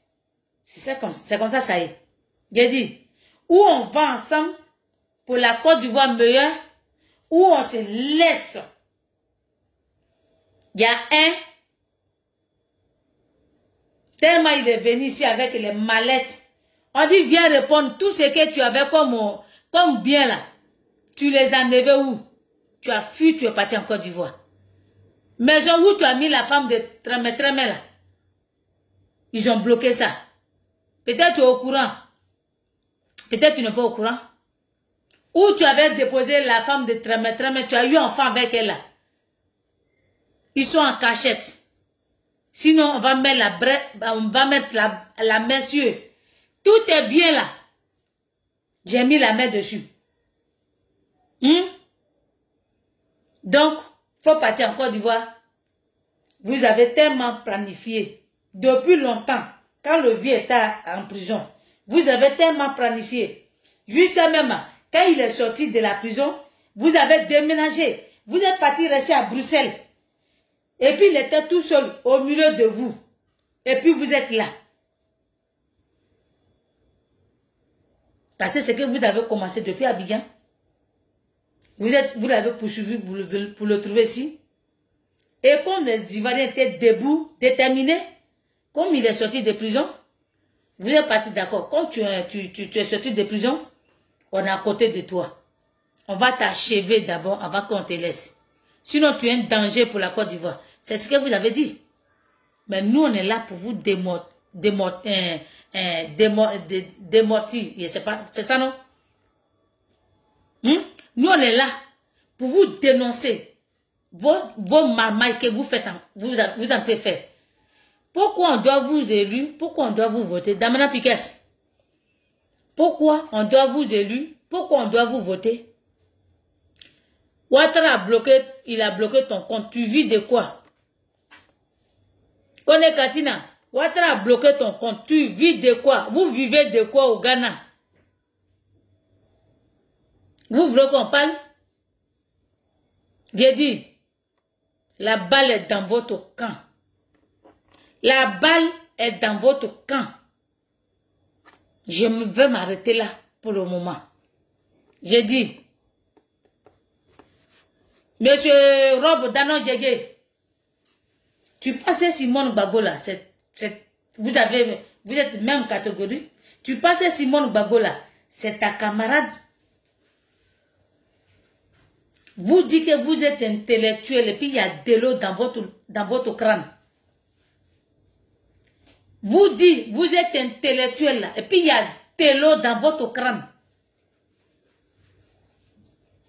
C'est comme ça, ça y est. J'ai dit, ou on va ensemble pour la Côte d'Ivoire meilleure, ou on se laisse. Il y a un, tellement il est venu ici avec les mallettes. On dit, viens répondre tout ce que tu avais comme bien là. Tu les as enlevés où? Tu as fui, tu es parti en Côte d'Ivoire. Maison où tu as mis la femme de Trémé là. Ils ont bloqué ça. Peut-être tu es au courant. Peut-être tu n'es pas au courant. Où tu avais déposé la femme de Trémé, tu as eu un enfant avec elle là. Ils sont en cachette. Sinon, on va mettre la main sur eux. Tout est bien là. J'ai mis la main dessus. Donc, faut partir en Côte d'Ivoire. Vous avez tellement planifié. Depuis longtemps, quand le vieux était en prison, vous avez tellement planifié. Jusqu'à même, quand il est sorti de la prison, vous avez déménagé. Vous êtes parti rester à Bruxelles. Et puis il était tout seul au milieu de vous. Et puis vous êtes là. Parce que c'est que vous avez commencé depuis Abidjan. Vous l'avez poursuivi pour le trouver ici. Et comme les Ivoiriens étaient debout, déterminés, comme il est sorti de prison, Vous êtes parti d'accord. Quand tu es sorti de prison, on est à côté de toi. On va t'achever d'abord avant qu'on te laisse. Sinon, tu es un danger pour la Côte d'Ivoire. C'est ce que vous avez dit. Mais nous, on est là pour vous démortir. Je sais pas, c'est ça, non? Nous, on est là pour vous dénoncer vos marmailles que vous faites, vous en fait. Pourquoi on doit vous élu? Pourquoi on doit vous voter? Damana Piquet. Pourquoi on doit vous élu? Pourquoi on doit vous voter? Ouattara a bloqué, il a bloqué ton compte. Tu vis de quoi? Kone Katina, Ouattara a bloqué ton compte. Tu vis de quoi? Vous vivez de quoi au Ghana? Vous voulez qu'on parle? J'ai dit, la balle est dans votre camp. La balle est dans votre camp. Je vais m'arrêter là pour le moment. J'ai dit, Monsieur Rob Danon Djegé, tu passais Simone Bagola, vous êtes même catégorie. Tu passais Simone Bagola, c'est ta camarade. Vous dites que vous êtes intellectuel et puis il y a de l'eau dans votre crâne. Vous dites, vous êtes intellectuel là, et puis il y a de l'eau dans votre crâne.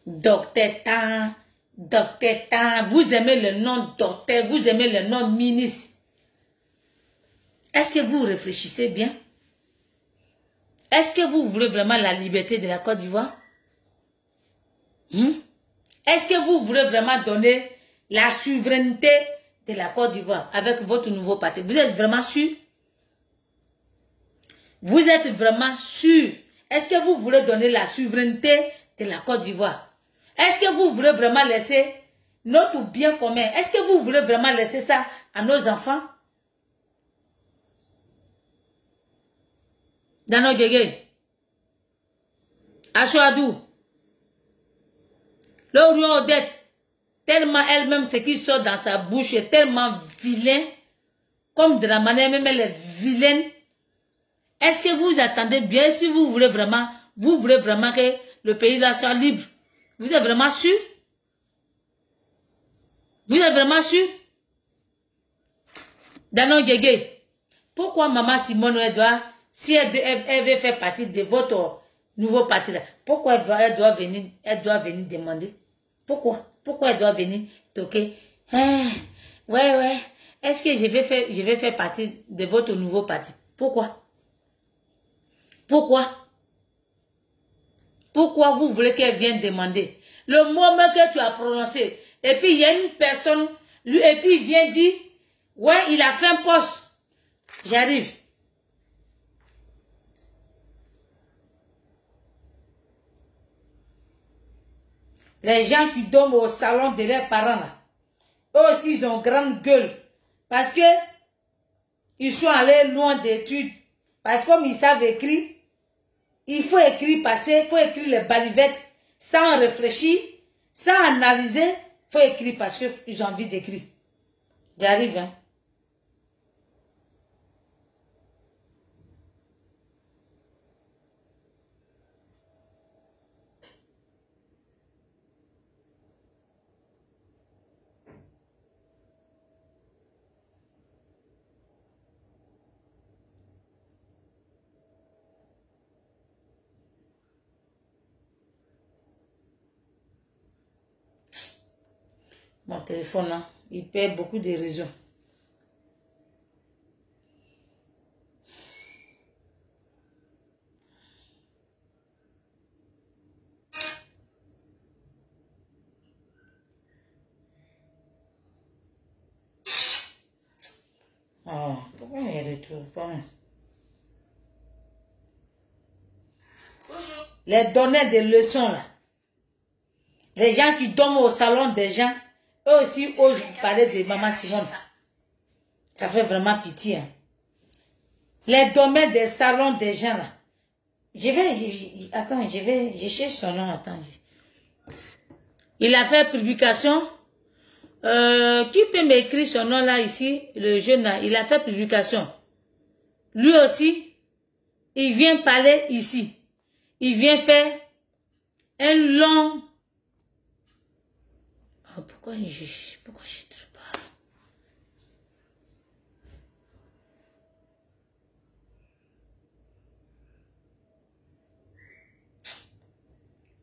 Docteur Tan, vous aimez le nom docteur, vous aimez le nom ministre. Est-ce que vous réfléchissez bien? Est-ce que vous voulez vraiment la liberté de la Côte d'Ivoire? Est-ce que vous voulez vraiment donner la souveraineté de la Côte d'Ivoire avec votre nouveau parti? Vous êtes vraiment sûr? Vous êtes vraiment sûr? Est-ce que vous voulez donner la souveraineté de la Côte d'Ivoire? Est-ce que vous voulez vraiment laisser notre bien commun? Est-ce que vous voulez vraiment laisser ça à nos enfants? Dans nos guégués. Achouadou. L'Orient Odette, tellement elle-même, ce qui sort dans sa bouche est tellement vilain, comme de la manière même elle est vilaine. Est-ce que vous attendez bien si vous voulez vraiment que le pays là soit libre? Vous êtes vraiment sûr? Vous êtes vraiment sûr? Danon Guégué, pourquoi maman Simone, si elle veut faire partie de votre nouveau parti là, pourquoi elle doit venir demander? Pourquoi elle doit venir toquer? Ouais, est-ce que je vais faire partie de votre nouveau parti? Pourquoi vous voulez qu'elle vienne demander? Le mot que tu as prononcé, et puis il y a une personne, et puis il vient dire, ouais, il a fait un poste. J'arrive. Les gens qui dorment au salon de leurs parents, là, eux aussi, ils ont grande gueule. Parce que ils sont allés loin d'études. Parce que comme ils savent écrire, il faut écrire, passer, il faut écrire les balivettes sans réfléchir, sans analyser. Il faut écrire parce qu'ils ont envie d'écrire. J'arrive, hein. Mon téléphone, là, il perd beaucoup de réseaux. Oh, pourquoi il ne retrouve pas? Les donner des leçons, là. Les gens qui dorment au salon des gens, eux aussi osent parler de maman Simone. Ça fait vraiment pitié. Hein. Les domaines des salons des gens là. Je cherche son nom, attends. Il a fait publication. Qui peut m'écrire son nom là ici? Le jeune là, il a fait publication. Lui aussi, il vient parler ici. Il vient faire un long... Oh, pourquoi je trouve pas?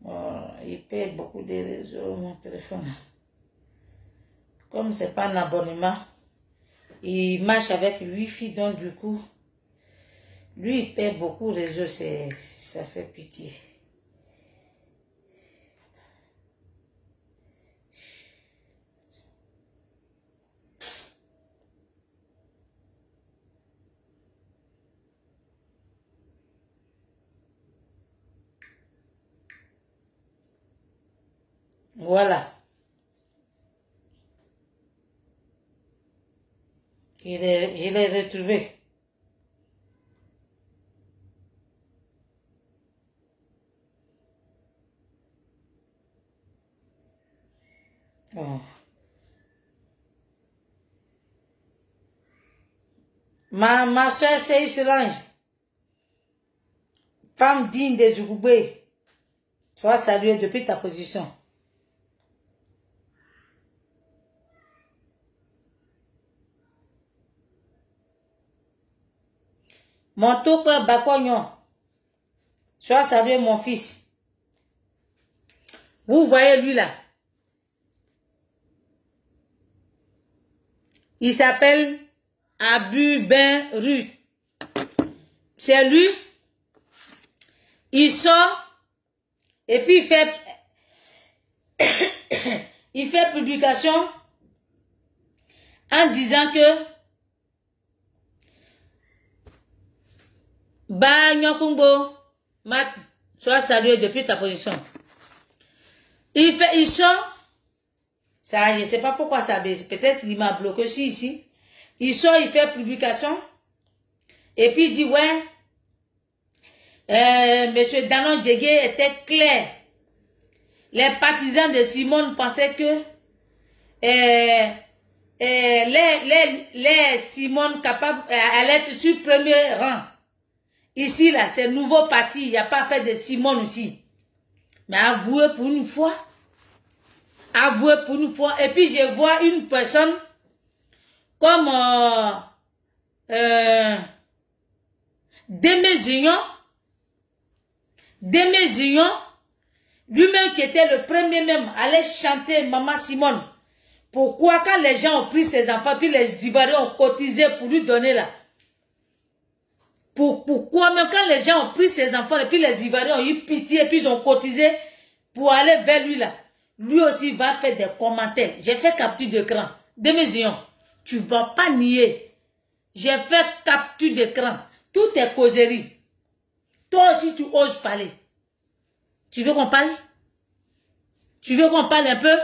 Oh, il paie beaucoup de réseaux, mon téléphone. Comme c'est pas un abonnement, il marche avec Wi-Fi, donc du coup, lui, il paie beaucoup de réseaux, ça fait pitié. Voilà. Je l'ai retrouvé. Oh. Ma soeur, c'est Solange. Femme digne des Djougougbé. Sois saluée depuis ta position. Mon tout père Bakognon. Sois salué, mon fils. Vous voyez lui là. Il s'appelle Abu Ben Rud. C'est lui. Il sort et puis il fait publication en disant que Ba Nyokungo Mat, sois salué depuis ta position. Il sort. Ça, je ne sais pas pourquoi ça baisse. Peut-être il m'a bloqué ici. Il sort, il fait publication. Et puis il dit, ouais, monsieur Danon Djegué était clair. Les partisans de Simone pensaient que les Simone capables allaient être sur le premier rang. Ici, là, c'est nouveau parti. Il n'y a pas fait de Simone ici. Mais avouez pour une fois. Avouez pour une fois. Et puis, je vois une personne comme Démézion, lui-même qui était le premier même, allait chanter Maman Simone. Pourquoi quand les gens ont pris ses enfants, puis les Ivoiriens ont cotisé pour lui donner là? Pourquoi même quand les gens ont pris ses enfants, et puis les Ivoiriens ont eu pitié, et puis ils ont cotisé pour aller vers lui là? Lui aussi va faire des commentaires. J'ai fait capture d'écran. Démézion, tu ne vas pas nier. J'ai fait capture d'écran. Tout est causerie. Toi aussi, tu oses parler. Tu veux qu'on parle? Tu veux qu'on parle un peu?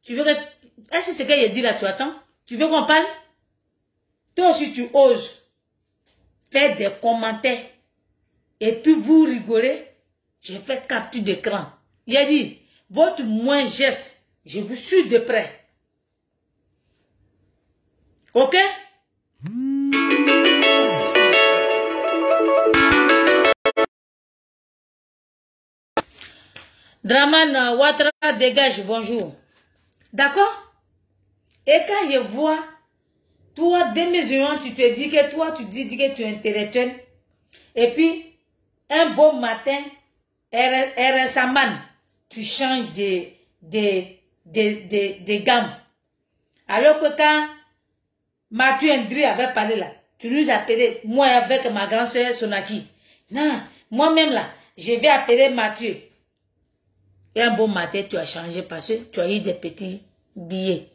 Tu veux que... Est-ce que c'est ce que j'ai dit là, tu attends? Tu veux qu'on parle? Toi aussi, tu oses faire des commentaires. Et puis vous rigolez. J'ai fait capture d'écran. J'ai dit, votre moins geste, je vous suis de près. Ok? Draman Ouattara dégage, bonjour. D'accord? Et quand je vois, toi, démesurant, tu te dis que toi, tu dis que tu es intellectuel. Et puis, un beau matin, Eresaman, tu changes de gamme. Alors que quand Mathieu Ndri avait parlé là, tu nous appelais, moi avec ma grand-sœur Sonaki. Non, moi-même là, je vais appeler Mathieu. Et un beau matin, tu as changé parce que tu as eu des petits billets.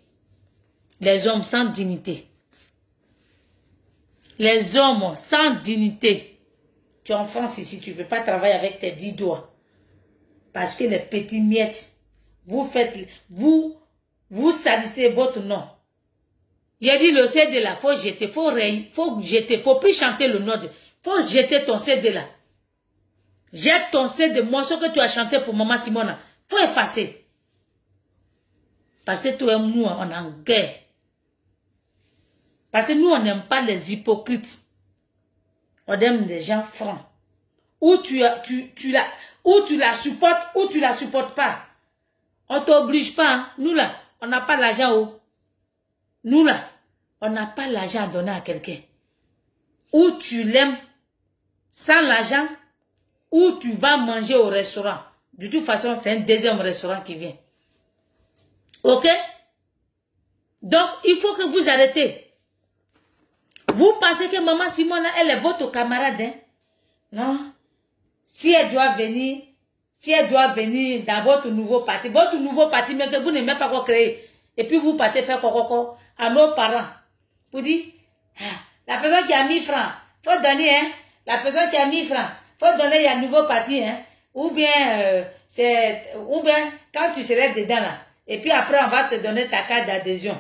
Les hommes sans dignité. Les hommes sans dignité. Tu es en France ici, tu ne peux pas travailler avec tes 10 doigts. Parce que les petits miettes, vous salissez votre nom. J'ai dit le CD là, faut jeter, faut plus chanter le nom. Faut jeter ton CD là. Jette ton CD, morceau que tu as chanté pour Maman Simona. Faut effacer. Parce que toi et nous, on est en guerre. Parce que nous, on n'aime pas les hypocrites. On aime des gens francs. Ou tu la supportes, ou tu la supportes pas. On t'oblige pas. Hein. Nous là, on n'a pas l'argent. Oh. Nous là, on n'a pas l'argent à donner à quelqu'un. Ou tu l'aimes sans l'argent, ou tu vas manger au restaurant. De toute façon, c'est un deuxième restaurant qui vient. Ok? Donc, il faut que vous arrêtez. Vous pensez que maman Simona, elle est votre camarade, hein? Non. Si elle doit venir dans votre nouveau parti, mais que vous n'aimez pas quoi créer, et puis vous partez faire quoi à nos parents. Vous dites, la personne qui a 1000 francs, faut donner, hein? La personne qui a 1000 francs, faut donner, il y a un nouveau parti, hein? Ou bien, quand tu serais dedans là, et puis après, on va te donner ta carte d'adhésion.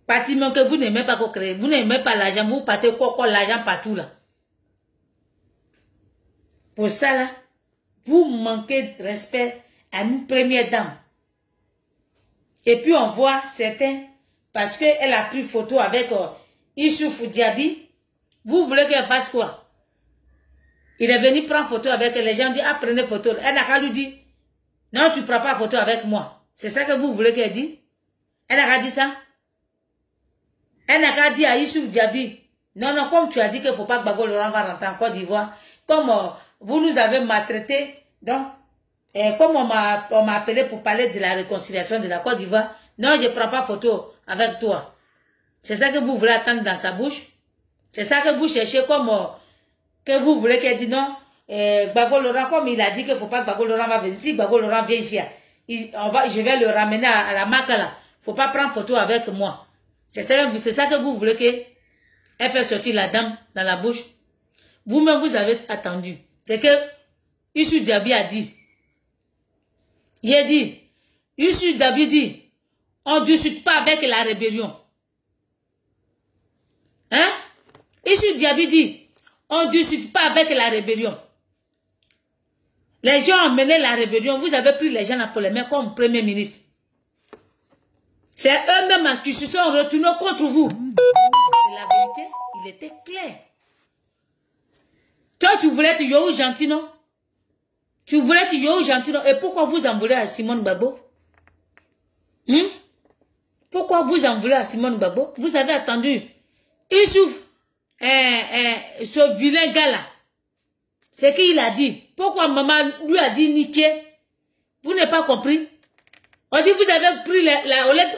Parti même que vous n'aimez pas quoi créer, vous n'aimez pas l'argent, vous partez quoi l'argent partout là. Pour ça là, vous manquez de respect à une première dame. Et puis on voit certains, parce qu'elle a pris photo avec Issoufou Diaby, vous voulez qu'elle fasse quoi? Il est venu prendre photo avec elle, les gens disent, ah prenez photo. Elle n'a qu'à lui dire, non tu ne prends pas photo avec moi. C'est ça que vous voulez qu'elle dise? Elle n'a qu'à dire ça? Elle n'a qu'à dire à Issoufou Diaby, non, comme tu as dit qu'il ne faut pas que Gbagbo Laurent va rentrer en Côte d'Ivoire, comme vous nous avez maltraité, donc, comme on m'a appelé pour parler de la réconciliation de la Côte d'Ivoire, non, je ne prends pas photo avec toi. C'est ça que vous voulez attendre dans sa bouche? C'est ça que vous cherchez comme, que vous voulez qu'elle dise non, Gbagbo Laurent, comme il a dit qu'il ne faut pas que Gbagbo Laurent va venir. Si Gbagbo Laurent vient ici, je vais le ramener à la Makala. Il ne faut pas prendre photo avec moi. C'est ça que vous voulez qu'elle fait sortir la dame dans la bouche. Vous-même, vous avez attendu. C'est que Issoufou Diaby a dit. Il a dit, Issoufou Diaby dit, on ne discute pas avec la rébellion. Hein? Issoufou Diaby dit, on ne discute pas avec la rébellion. Les gens ont mené la rébellion, vous avez pris les gens pour les mettre comme premier ministre. C'est eux-mêmes qui se sont retournés contre vous. C'est la vérité, il était clair. Toi, tu voulais être Yohou gentil, non? Tu voulais être Yohou gentil, non? Et pourquoi vous en voulez à Simone Gbagbo? Pourquoi vous en voulez à Simone Gbagbo? Vous avez attendu. Issouf, ce vilain gars-là, c'est qu'il a dit. Pourquoi maman lui a dit niquer? Vous n'avez pas compris? On dit vous avez pris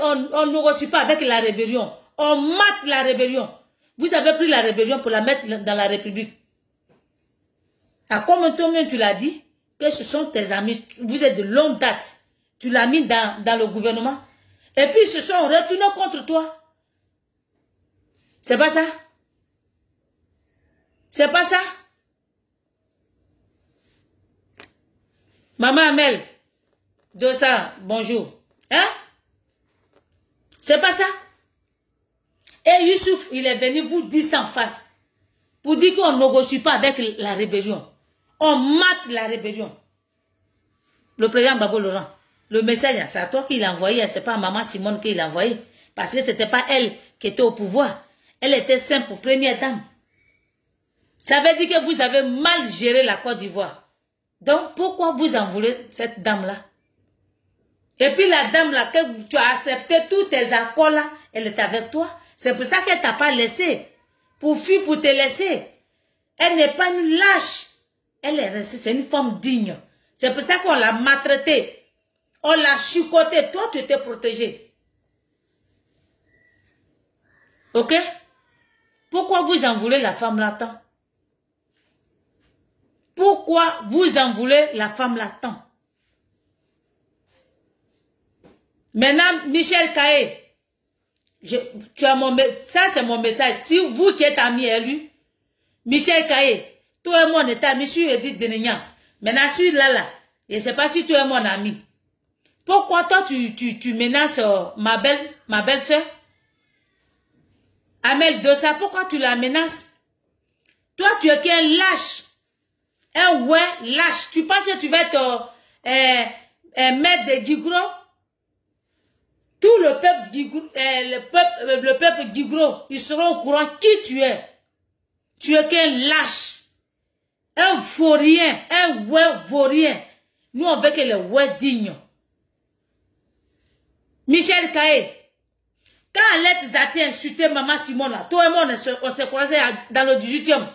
on ne reçoit pas avec la rébellion. On mate la rébellion. Vous avez pris la rébellion pour la mettre dans la République. À combien de temps tu l'as dit que ce sont tes amis, vous êtes de longue date. Tu l'as mis dans le gouvernement. Et puis ils se sont retournés contre toi. C'est pas ça? C'est pas ça? Maman Amel, Dossa, bonjour. Hein? C'est pas ça? Et Youssouf, il est venu vous dire ça en face. Pour dire qu'on ne négocie pas avec la rébellion. On mate la rébellion. Le président Gbagbo Laurent, le message, c'est à toi qu'il a envoyé, c'est pas à maman Simone qu'il a envoyé. Parce que c'était pas elle qui était au pouvoir. Elle était simple première dame. Ça veut dire que vous avez mal géré la Côte d'Ivoire. Donc, pourquoi vous en voulez cette dame-là? Et puis la dame-là, que tu as accepté tous tes accords là, elle est avec toi. C'est pour ça qu'elle t'a pas laissé. Pour fuir, pour te laisser. Elle n'est pas une lâche. Elle est restée, c'est une femme digne. C'est pour ça qu'on l'a maltraitée. On l'a chicotée. Toi, tu étais protégée. Ok? Pourquoi vous en voulez la femme là tant? Pourquoi vous en voulez la femme là tant? Maintenant, Michel Kaye, ça c'est mon message. Si vous qui êtes ami à lui, Michel Kaye, toi et moi on est amis sur Edith Denignan. Maintenant, sur là, je ne sais pas si toi et moi on est amis. Pourquoi toi tu menaces ma belle-sœur? Amel Dossa, pourquoi tu la menaces? Toi, tu es qu'un lâche. Un ouais lâche. Tu penses que tu vas être maître de Guigro? Tout le peuple Guigro, le peuple Guigro, ils seront au courant qui tu es. Tu es qu'un lâche. Un vaurien. Un ouais vaurien. Nous, on veut que les ouais dignes. Michel Kaye. Quand Alette Zaté a insulté Maman Simon là, toi et moi, on s'est croisés dans le 18e.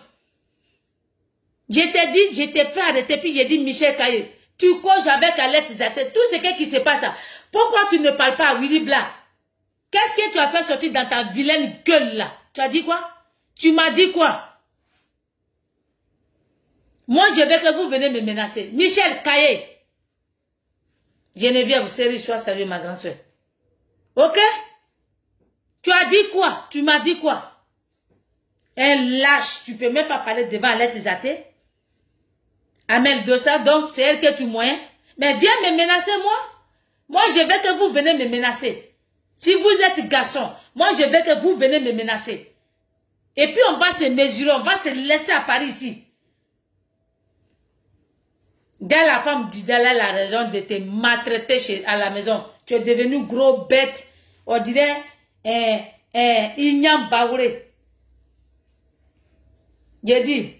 Je t'ai dit, je t'ai fait arrêter, puis j'ai dit, Michel Kaye, tu causes avec Alette Zaté, tout ce qui se passe là. Pourquoi tu ne parles pas à Willy Bla? Qu'est-ce que tu as fait sortir dans ta vilaine gueule là? Tu as dit quoi? Tu m'as dit quoi? Moi, je veux que vous venez me menacer. Michel Kaye. Geneviève, série, sois sérieux, ma grande soeur. Ok? Tu as dit quoi? Tu m'as dit quoi? Un lâche, tu peux même pas parler devant Alette Zaté. Amel Dossa, donc c'est elle que tu moyens. Mais viens me menacer, moi. Moi, je veux que vous venez me menacer. Si vous êtes garçon, moi, je veux que vous venez me menacer. Et puis, on va se mesurer, on va se laisser à Paris ici. Dès la femme d'Idala a la raison de te maltraiter à la maison. Tu es devenu gros bête. On dirait Ignam Baouré. J'ai dit,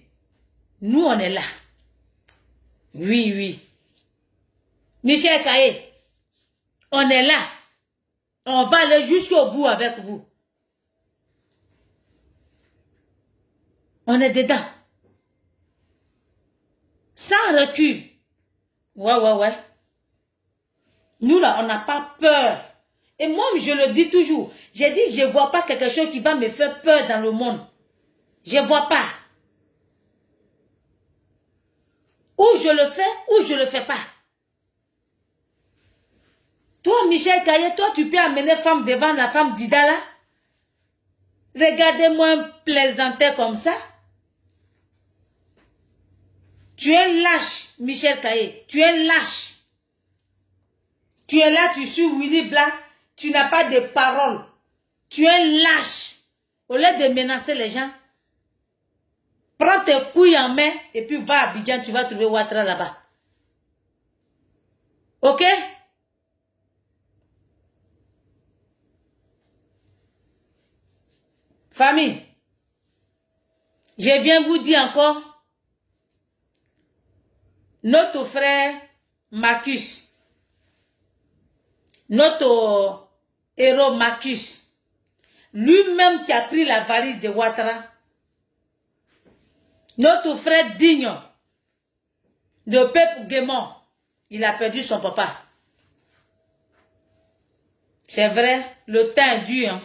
nous on est là. Oui, oui. Michel Kaye, on est là. On va aller jusqu'au bout avec vous. On est dedans. Sans recul. Ouais. Nous là, on n'a pas peur. Et moi, je le dis toujours. J'ai dit, je ne vois pas quelque chose qui va me faire peur dans le monde. Je ne vois pas. Ou je le fais, ou je ne le fais pas. Toi, Michel Kaye, toi, tu peux amener femme devant la femme d'Idala. Regardez-moi plaisanter comme ça. Tu es lâche, Michel Kaye. Tu es lâche. Tu es là, tu suis Willy Bla. Tu n'as pas de parole. Tu es lâche. Au lieu de menacer les gens, prends tes couilles en main et puis va à Abidjan, tu vas trouver Ouattara là-bas. Ok? Famille, je viens vous dire encore, notre frère Marcus, notre héros Marcus, lui-même qui a pris la valise de Ouattara, notre frère digne de Peuple Guémon, il a perdu son papa. C'est vrai, le temps est dur, hein?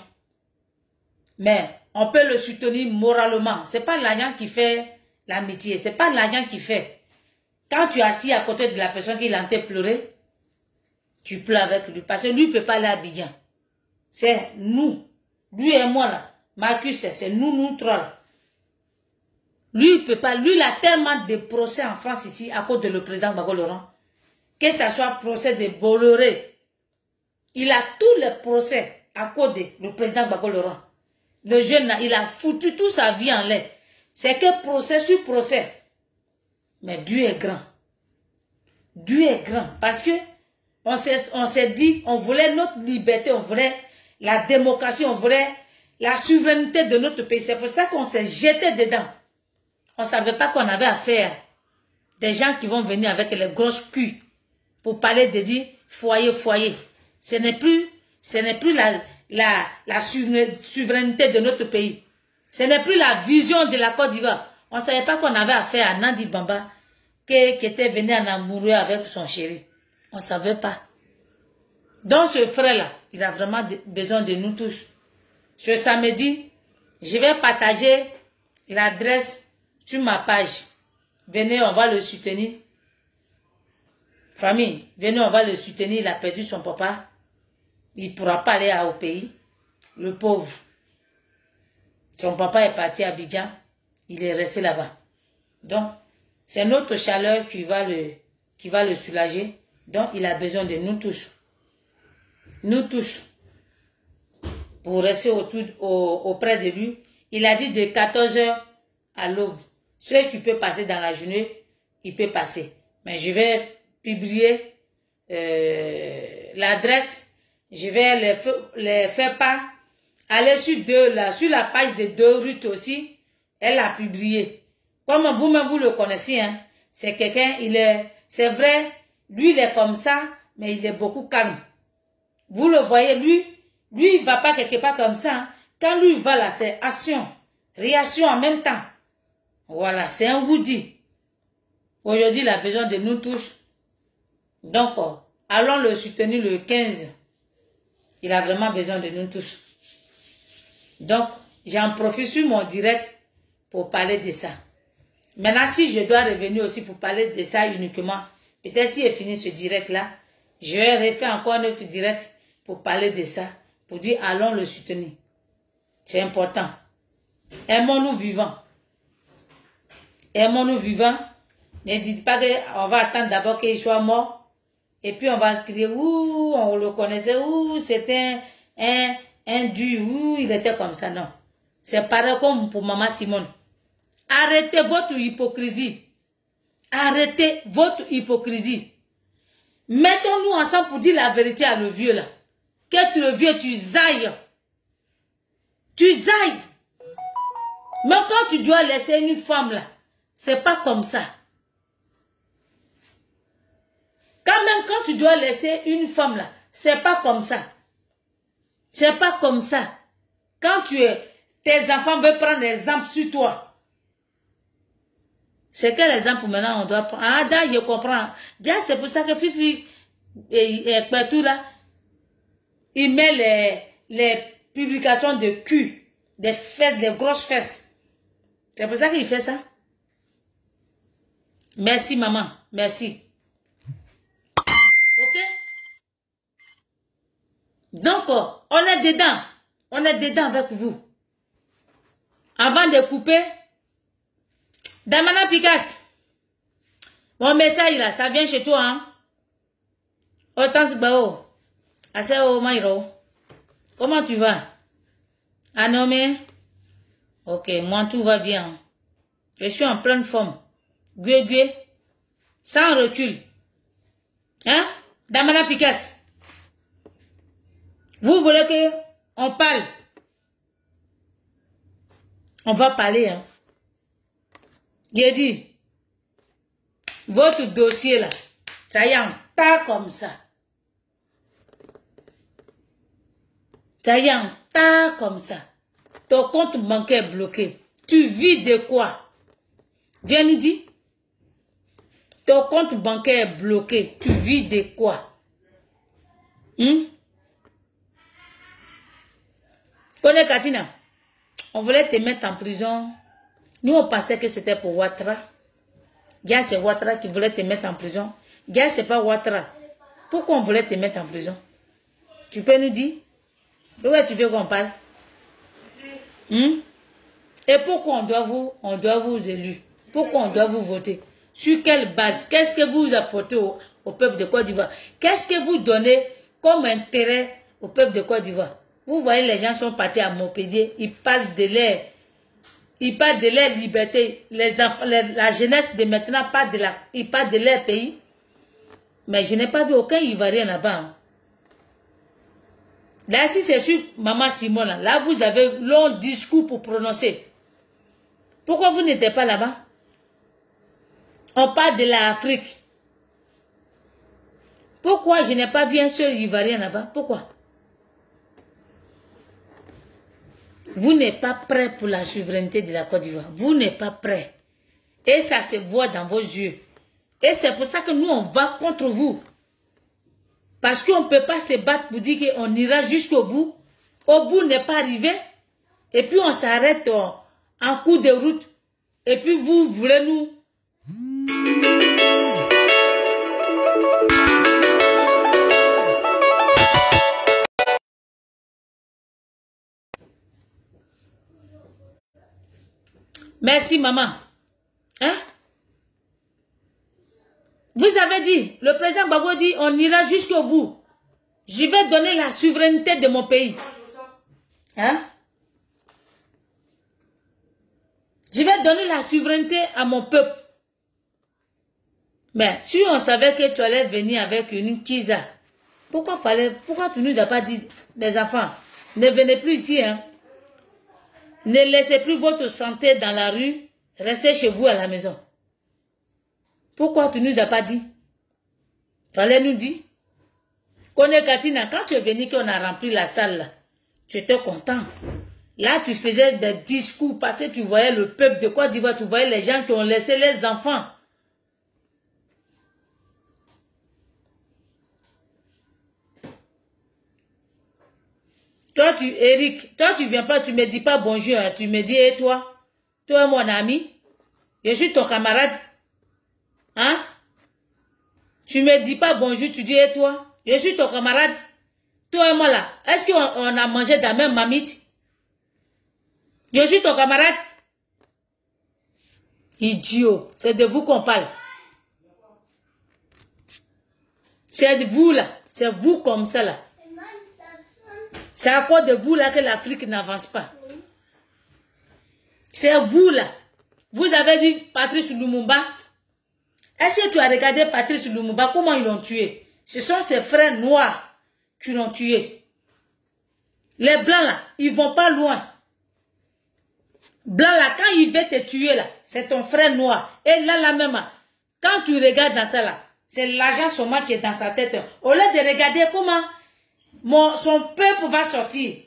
Mais on peut le soutenir moralement. Ce n'est pas l'argent qui fait l'amitié, ce n'est pas l'argent qui fait. Quand tu es assis à côté de la personne qui l'entend pleurer, tu pleures avec lui. Parce que lui ne peut pas aller à Abidjan. C'est nous. Lui et moi là. Marcus, c'est nous trois là. Lui, il ne peut pas. Lui, il a tellement de procès en France ici à cause de le président Gbagbo Laurent. Que ce soit procès de Bolloré. Il a tous les procès à cause de le président Gbagbo Laurent. Le jeune là, il a foutu toute sa vie en l'air. C'est que procès sur procès. Mais Dieu est grand. Dieu est grand. Parce que on s'est dit, on voulait notre liberté, on voulait la démocratie, on voulait la souveraineté de notre pays. C'est pour ça qu'on s'est jeté dedans. On ne savait pas qu'on avait affaire des gens qui vont venir avec les grosses culs pour parler de dire foyer, foyer. Ce n'est plus la souveraineté de notre pays. Ce n'est plus la vision de la Côte d'Ivoire. On ne savait pas qu'on avait affaire à Nandi Bamba qui était venu en amoureux avec son chéri. On ne savait pas. Donc ce frère-là, il a vraiment besoin de nous tous. Ce samedi, je vais partager l'adresse sur ma page. Venez, on va le soutenir. Famille, venez, on va le soutenir. Il a perdu son papa. Il ne pourra pas aller au pays. Le pauvre. Son papa est parti à Abidjan. Il est resté là-bas. Donc, c'est notre chaleur qui va le soulager. Donc, il a besoin de nous tous. Nous tous. Pour rester auprès de lui. Il a dit de 14h à l'aube. Ceux qui peuvent passer dans la journée, il peut passer. Mais je vais publier l'adresse. Je vais les faire part. Allez sur la page de 2 Ruth aussi. Elle a publié. Comme vous-même, vous le connaissez, hein. C'est quelqu'un, c'est vrai, lui, il est comme ça, mais il est beaucoup calme. Vous le voyez, lui, il va pas quelque part comme ça. Hein. Quand lui, il va là, c'est action, réaction en même temps. Voilà, c'est un Woody. Aujourd'hui, il a besoin de nous tous. Donc, allons le soutenir le 15. Il a vraiment besoin de nous tous. Donc, j'en profite sur mon direct pour parler de ça. Maintenant, si je dois revenir aussi pour parler de ça uniquement, peut-être si j'ai fini ce direct-là, je vais refaire encore un autre direct pour parler de ça, pour dire allons le soutenir. C'est important. Aimons-nous vivants. Aimons-nous vivants. Ne dites pas qu'on va attendre d'abord qu'il soit mort. Et puis on va crier, ouh, on le connaissait, ouh, c'était un dur, ouh, il était comme ça. Non. C'est pareil comme pour Maman Simone. Arrêtez votre hypocrisie. Arrêtez votre hypocrisie. Mettons-nous ensemble pour dire la vérité à le vieux là. Que le vieux, tu zailles. Tu zailles. Même quand tu dois laisser une femme là, c'est pas comme ça. Quand tu dois laisser une femme là, c'est pas comme ça. C'est pas comme ça. Quand tes enfants veulent prendre exemple sur toi. C'est quel exemple maintenant on doit prendre? Ah, je comprends. Bien, c'est pour ça que Fifi et tout là, il met les publications de cul, des fesses, des grosses fesses. C'est pour ça qu'il fait ça. Merci maman, merci. Ok? Donc, on est dedans. On est dedans avec vous. Avant de couper, Damana Picasse, mon message là, ça vient chez toi, hein? Autant se bao. Assez au Maïro. Comment tu vas? Anomé? Ok, moi tout va bien. Je suis en pleine forme. Gué, sans recul. Hein? Damana Picasse. Vous voulez que on parle? On va parler, hein? J'ai dit, votre dossier là, ça y est, pas comme ça. Ça y est, pas comme ça. Ton compte bancaire est bloqué. Tu vis de quoi? Viens nous dire. Ton compte bancaire est bloqué. Tu vis de quoi? Connais Katina? On voulait te mettre en prison. Nous, on pensait que c'était pour Ouattara. Gars, c'est Ouattara qui voulait te mettre en prison. Gars, c'est pas Ouattara. Pourquoi on voulait te mettre en prison? Tu peux nous dire? De où tu veux qu'on parle? Et pourquoi on doit vous élire? Pourquoi on doit vous voter? Sur quelle base? Qu'est-ce que vous apportez au peuple de Côte d'Ivoire? Qu'est-ce que vous donnez comme intérêt au peuple de Côte d'Ivoire? Vous voyez, les gens sont partis à Montpellier. Ils parlent de leur liberté. La jeunesse de maintenant ils parlent de leur pays. Mais je n'ai pas vu aucun Ivoirien là-bas. Hein. Là, si c'est sur Maman Simone, là, vous avez long discours pour prononcer. Pourquoi vous n'êtes pas là-bas? On parle de l'Afrique. Pourquoi je n'ai pas vu un seul Ivoirien là-bas? Pourquoi? Vous n'êtes pas prêt pour la souveraineté de la Côte d'Ivoire. Vous n'êtes pas prêt. Et ça se voit dans vos yeux. Et c'est pour ça que nous, on va contre vous. Parce qu'on ne peut pas se battre pour dire qu'on ira jusqu'au bout. Au bout n'est pas arrivé. Et puis on s'arrête en cours de route. Et puis vous voulez nous... Merci maman. Hein? Vous avez dit, le président Gbagbo dit, on ira jusqu'au bout. Je vais donner la souveraineté de mon pays. Hein? Je vais donner la souveraineté à mon peuple. Mais si on savait que tu allais venir avec une Kiza, pourquoi tu nous as pas dit, les enfants, ne venez plus ici, hein? Ne laissez plus votre santé dans la rue. Restez chez vous à la maison. Pourquoi tu ne nous as pas dit? Fallait nous dire. Kone Katina, quand tu es venu, qu'on a rempli la salle, là, tu étais content. Là, tu faisais des discours parce que tu voyais le peuple de Côte d'Ivoire, tu voyais les gens qui ont laissé les enfants. Toi, Eric, toi, tu viens pas, tu me dis pas bonjour, hein, tu me dis, et toi? Toi, mon ami, je suis ton camarade. Hein? Tu me dis pas bonjour, tu dis, et toi? Je suis ton camarade. Toi et moi là, est-ce qu'on a mangé dans la même mamite? Je suis ton camarade. Idiot, c'est de vous qu'on parle. C'est de vous là, c'est vous comme ça là. C'est à cause de vous là que l'Afrique n'avance pas. C'est vous là. Vous avez dit Patrice Lumumba. Est-ce que tu as regardé Patrice Lumumba, comment ils l'ont tué? Ce sont ses frères noirs qui l'ont tué. Les blancs là, ils vont pas loin. Blanc là, quand il veut te tuer là, c'est ton frère noir. Et là même, quand tu regardes dans ça là, c'est l'argent seulement qui est dans sa tête. Au lieu de regarder comment son peuple va sortir,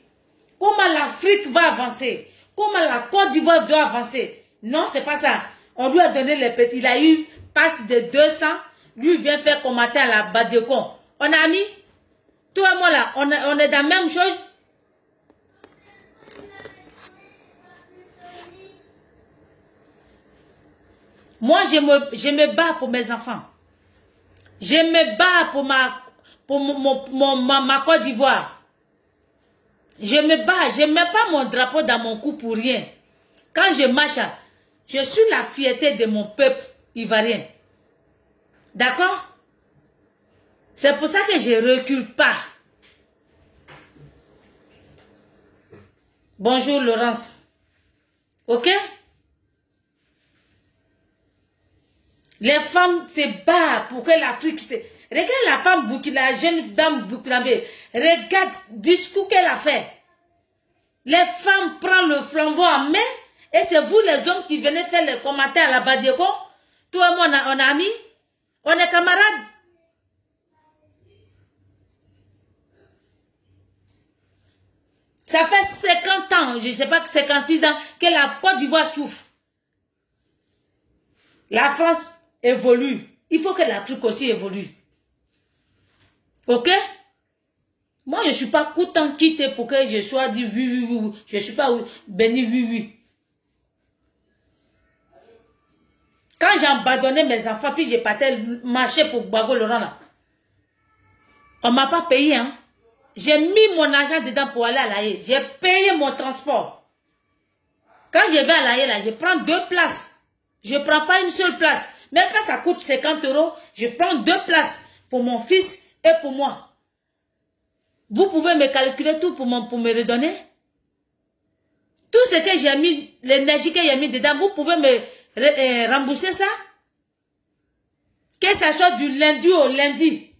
comment l'Afrique va avancer, comment la Côte d'Ivoire doit avancer. Non, c'est pas ça. On lui a donné les petits. Il a eu passe de 200. Lui vient faire commenter à la Badiokon. On a mis, toi et moi là, on est dans la même chose. Moi, je me bats pour mes enfants. Je me bats pour ma Côte d'Ivoire. Je me bats. Je ne mets pas mon drapeau dans mon cou pour rien. Quand je marche, je suis la fierté de mon peuple ivoirien. D'accord? C'est pour ça que je ne recule pas. Bonjour Laurence. Ok? Les femmes se battent pour que l'Afrique se... Regarde la femme Boukina, la jeune dame Boukinabe. Regarde le discours qu'elle a fait. Les femmes prennent le flambeau en main. Et c'est vous les hommes qui venez faire les commentaires à la Badieko. Toi et moi, on a amis. On est camarades. Ça fait 50 ans, je ne sais pas, 56 ans, que la Côte d'Ivoire souffre. La France évolue. Il faut que l'Afrique aussi évolue. Ok? Moi, je ne suis pas content de quitter pour que je sois dit oui, oui, oui. Je ne suis pas béni oui, oui. Quand j'ai abandonné mes enfants, puis j'ai parti marcher pour Bago Laurent là. On ne m'a pas payé, hein. J'ai mis mon argent dedans pour aller à l'Aïe. J'ai payé mon transport. Quand je vais à l'Aïe, là, je prends 2 places. Je ne prends pas une seule place. Même quand ça coûte 50 €, je prends 2 places pour mon fils et pour moi. Vous pouvez me calculer tout pour me redonner. Tout ce que j'ai mis, l'énergie que j'ai mis dedans, vous pouvez me rembourser ça. Que ça soit du lundi au lundi.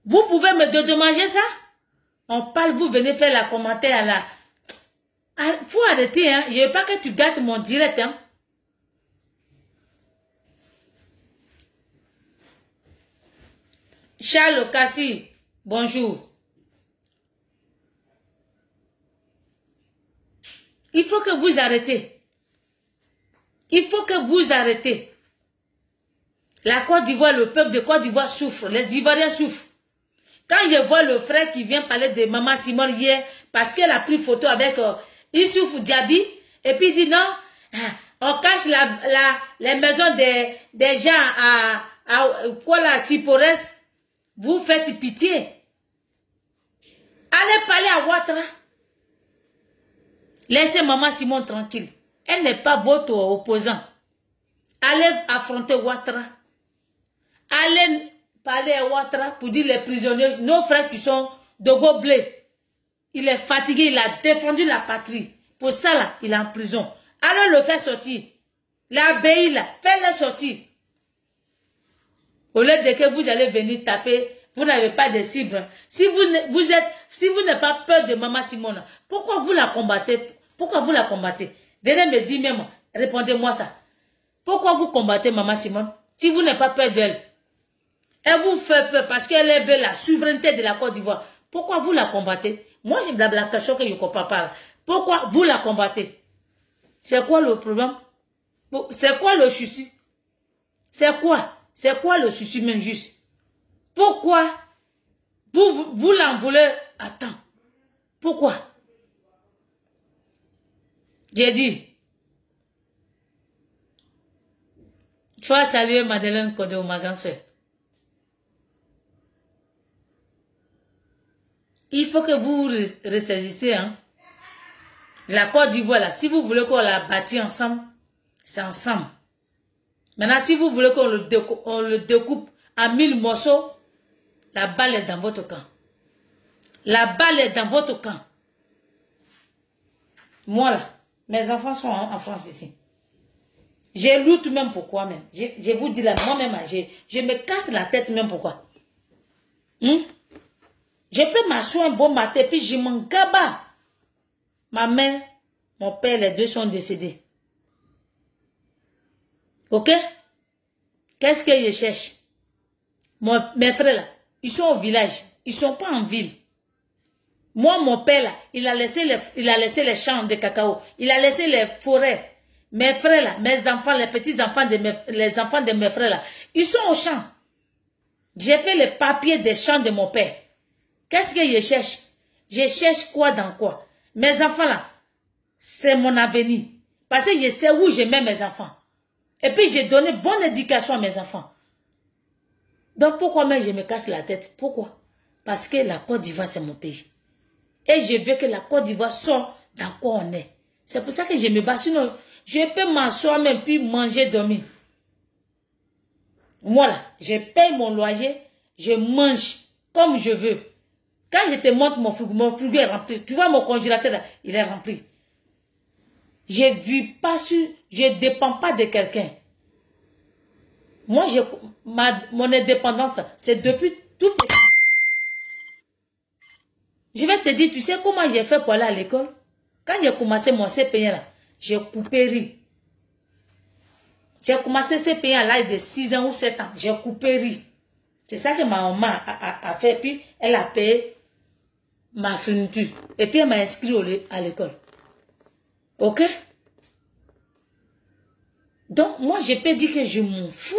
Vous pouvez me dédommager ça? On parle, vous venez faire la commentaire à la... Ah, faut arrêter, hein. Je ne veux pas que tu gâtes mon direct, hein. Charles Cassi, bonjour. Il faut que vous arrêtez. Il faut que vous arrêtez. La Côte d'Ivoire, le peuple de Côte d'Ivoire souffre. Les Ivoiriens souffrent. Quand je vois le frère qui vient parler de Maman Simone hier, parce qu'elle a pris photo avec Issoufou Diaby, et puis il dit non, on cache les maisons des gens à Kuala Sipores, vous faites pitié. Allez parler à Ouattara. Laissez Maman Simone tranquille. Elle n'est pas votre opposant. Allez affronter Ouattara. Allez parler à Ouattara pour dire les prisonniers, nos frères qui sont de Goblé. Il est fatigué, il a défendu la patrie. Pour ça, là, il est en prison. Allez le faire sortir. L'abbaye, là, faites-le sortir. Au lieu de que vous allez venir taper, vous n'avez pas de cible. Si vous n'avez pas peur de Maman Simone, pourquoi vous la combattez? Pourquoi vous la combattez? Venez me dire même, répondez-moi ça. Pourquoi vous combattez Maman Simone? Si vous n'avez pas peur d'elle. Elle vous fait peur parce qu'elle veut la souveraineté de la Côte d'Ivoire. Pourquoi vous la combattez? Moi, j'ai de la question que je ne comprends pas. Pourquoi vous la combattez? C'est quoi le problème? C'est quoi le souci? C'est quoi? C'est quoi le souci même juste? Pourquoi vous l'en voulez à temps? Pourquoi? J'ai dit. Tu vas saluer Madeleine Kodeo, ma grande soeur. Il faut que vous ressaisissez, hein. La Côte d'Ivoire, là, si vous voulez qu'on la bâtit ensemble, c'est ensemble. Maintenant, si vous voulez qu'on le découpe en 1000 morceaux, la balle est dans votre camp. La balle est dans votre camp. Moi, là, mes enfants sont en France ici. Je lutte même pourquoi même. Je vous dis là, moi-même, je me casse la tête même pourquoi. Je peux m'asseoir un bon matin, puis je m'en gaba. Ma mère, mon père, les deux sont décédés. Ok? Qu'est-ce que je cherche? Mes frères là, ils sont au village. Ils ne sont pas en ville. Moi, mon père là, il a laissé les champs de cacao. Il a laissé les forêts. Mes frères là, mes enfants, les petits-enfants les enfants de mes frères là, ils sont au champ. J'ai fait les papiers des champs de mon père. Qu'est-ce que je cherche? Je cherche quoi dans quoi? Mes enfants là, c'est mon avenir. Parce que je sais où je mets mes enfants. Et puis j'ai donné bonne éducation à mes enfants. Donc pourquoi même je me casse la tête? Pourquoi? Parce que la Côte d'Ivoire c'est mon pays. Et je veux que la Côte d'Ivoire sorte dans quoi on est. C'est pour ça que je me bats. Sinon, je peux m'asseoir même puis manger, dormir. Moi là, je paye mon loyer, je mange comme je veux. Quand je te montre mon frigo est rempli. Tu vois mon congélateur là, il est rempli. Je ne vis pas sur, je ne dépends pas de quelqu'un. Moi, mon indépendance, c'est depuis tout petit. Je vais te dire, tu sais comment j'ai fait pour aller à l'école? Quand j'ai commencé mon CP1 là, j'ai coupé riz. J'ai commencé CP1 à l'âge de 6 ans ou 7 ans. J'ai coupé riz. C'est ça que ma maman a fait. Puis, elle a payé ma fourniture. Et puis, elle m'a inscrit à l'école. Ok? Donc, moi, je peux dire que je m'en fous.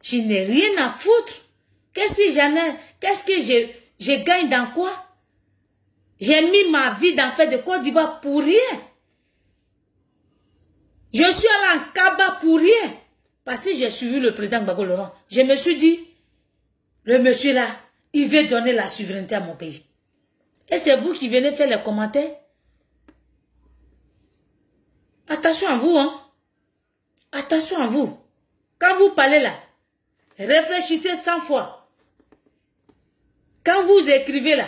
Je n'ai rien à foutre. Qu'est-ce que je gagne dans quoi? J'ai mis ma vie dans fait de Côte d'Ivoire pour rien. Je suis allé en Kaba pour rien. Parce que j'ai suivi le président Gbagbo Laurent. Je me suis dit, le monsieur là, il veut donner la souveraineté à mon pays. Et c'est vous qui venez faire les commentaires. Attention à vous, hein. Attention à vous. Quand vous parlez là, réfléchissez 100 fois. Quand vous écrivez là,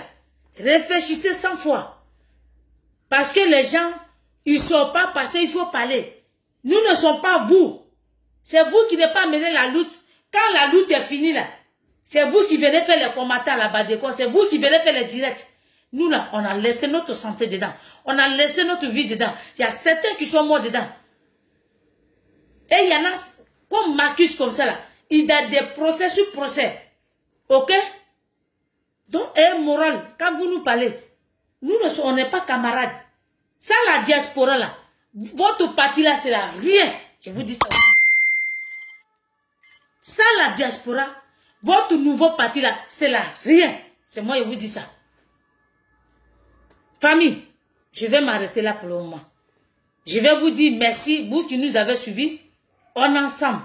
réfléchissez 100 fois. Parce que les gens, ils ne sont pas passés, il faut parler. Nous ne sommes pas vous. C'est vous qui n'avez pas mené la lutte. Quand la lutte est finie là, c'est vous qui venez faire les commentaires là-bas de quoi. C'est vous qui venez faire les directs. Nous là, on a laissé notre santé dedans. On a laissé notre vie dedans. Il y a certains qui sont morts dedans. Et il y en a, comme Marcus comme ça là, il a des procès sur procès. Ok? Donc, moral, quand vous nous parlez, nous on n'est pas camarades. Ça, la diaspora là, votre parti là, c'est là, rien. Je vous dis ça. Ça, la diaspora, votre nouveau parti là, c'est là, rien. C'est moi, je vous dis ça. Famille, je vais m'arrêter là pour le moment. Je vais vous dire merci, vous qui nous avez suivis. On est ensemble.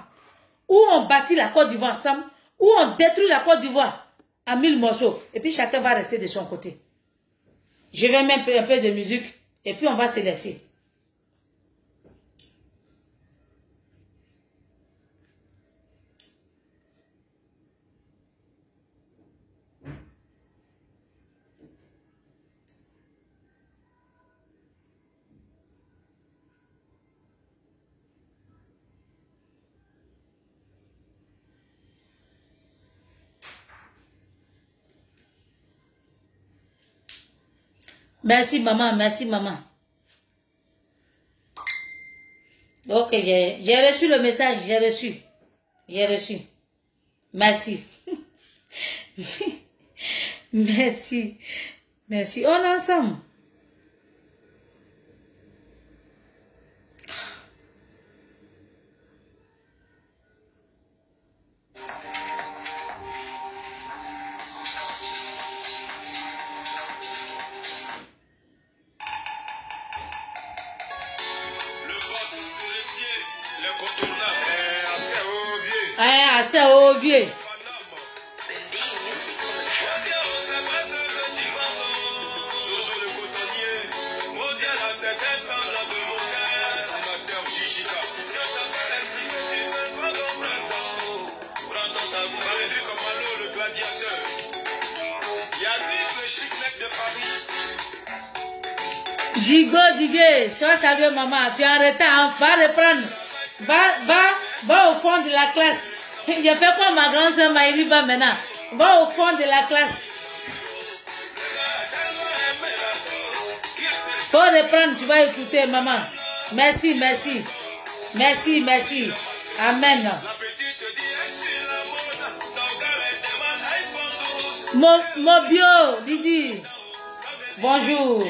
Ou on bâtit la Côte d'Ivoire ensemble, ou on détruit la Côte d'Ivoire à 1000 morceaux. Et puis chacun va rester de son côté. Je vais mettre un peu de musique et puis on va se laisser. Merci maman, merci maman. Ok, j'ai reçu le message, j'ai reçu. J'ai reçu. Merci. Merci. Merci. On est ensemble. C'est au vieux. Digo, sois salué maman, tu es en retard, hein? Va reprendre. Va au fond de la classe. J'ai fait quoi ma grande soeur Maïri va maintenant? Va au fond de la classe. Faut reprendre, tu vas écouter maman. Merci, merci. Merci, merci. Amen. Mon bio, Didi. Bonjour.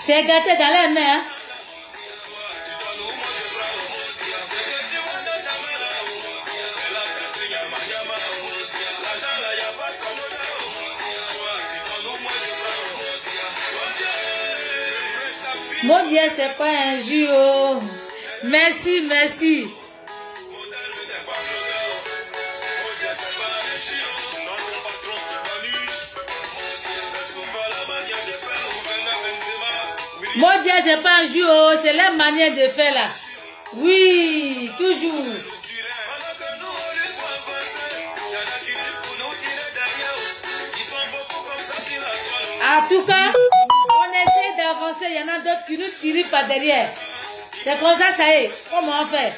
C'est gâté dans les mains. Mon Dieu, c'est pas un jour. Merci, merci. Mon Dieu, c'est pas un jour, c'est la manière de faire là. Oui, toujours. En tout cas, on essaie d'avancer. Il y en a d'autres qui nous tirent par derrière. C'est comme ça, ça y est. Comment on fait?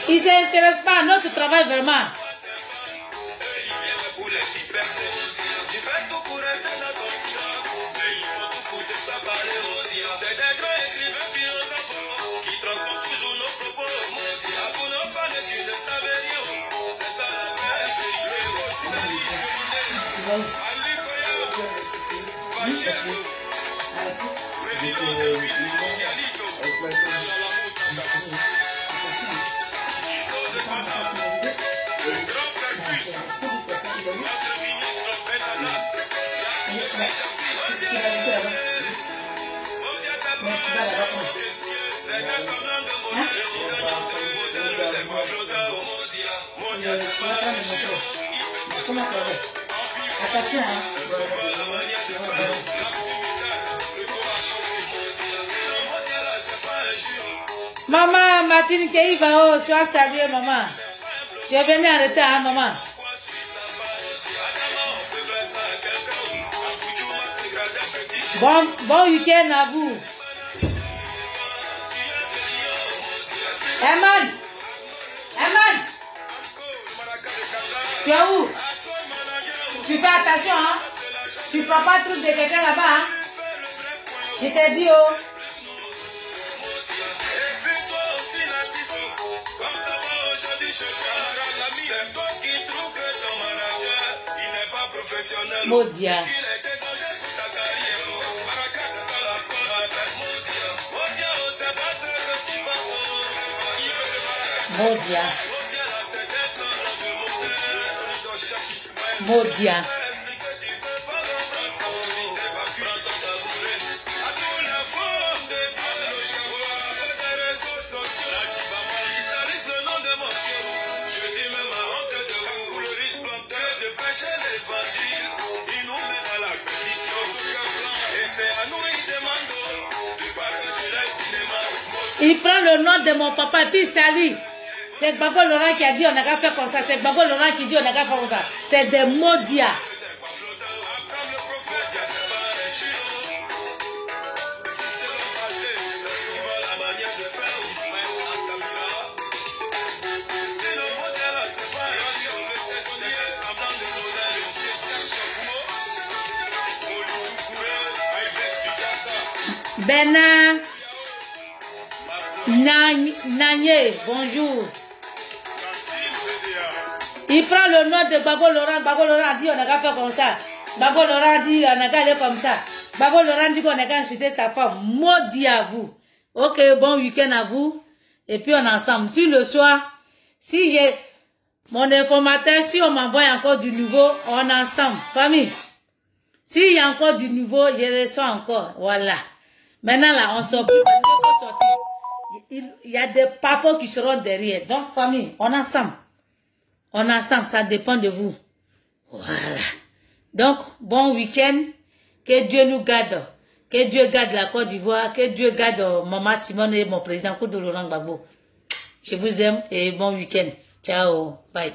Ils ne s'intéressent pas à notre travail vraiment. Maman, Martine Keiva, sois saluée, maman. Tu es venue en retard, hein, maman. Bon week-end à vous. Eman, tu es où? Tu fais attention, hein? Tu prends pas tout de quelqu'un là-bas, hein? Je t'ai dit, oh. Modia. Modia. Modia. Il prend le nom de mon papa et puis il salue. C'est Gbagbo Laurent qui a dit on n'a qu'à faire comme ça. C'est Gbagbo Laurent qui dit on n'a qu'à faire comme ça. C'est des Modia. Bernard Nanye, bonjour. Il prend le nom de Bago Laurent. Bago Laurent dit on n'a qu'à faire comme ça. Bago Laurent dit on n'a qu'à aller comme ça. Bago Laurent dit qu'on n'a qu'à insulter sa femme. Maudit à vous. Ok, bon week-end à vous. Et puis on est ensemble. Sur le soir, si j'ai mon informateur, si on m'envoie encore du nouveau, on est ensemble. Famille. S'il y a encore du nouveau, je reçois encore. Voilà. Maintenant là, on sort plus parce que pour sortir, il y a des papas qui seront derrière. Donc, famille, on est ensemble. On est ensemble, ça dépend de vous. Voilà. Donc, bon week-end. Que Dieu nous garde. Que Dieu garde la Côte d'Ivoire. Que Dieu garde Maman Simone et mon président Laurent Gbagbo. Je vous aime et bon week-end. Ciao. Bye.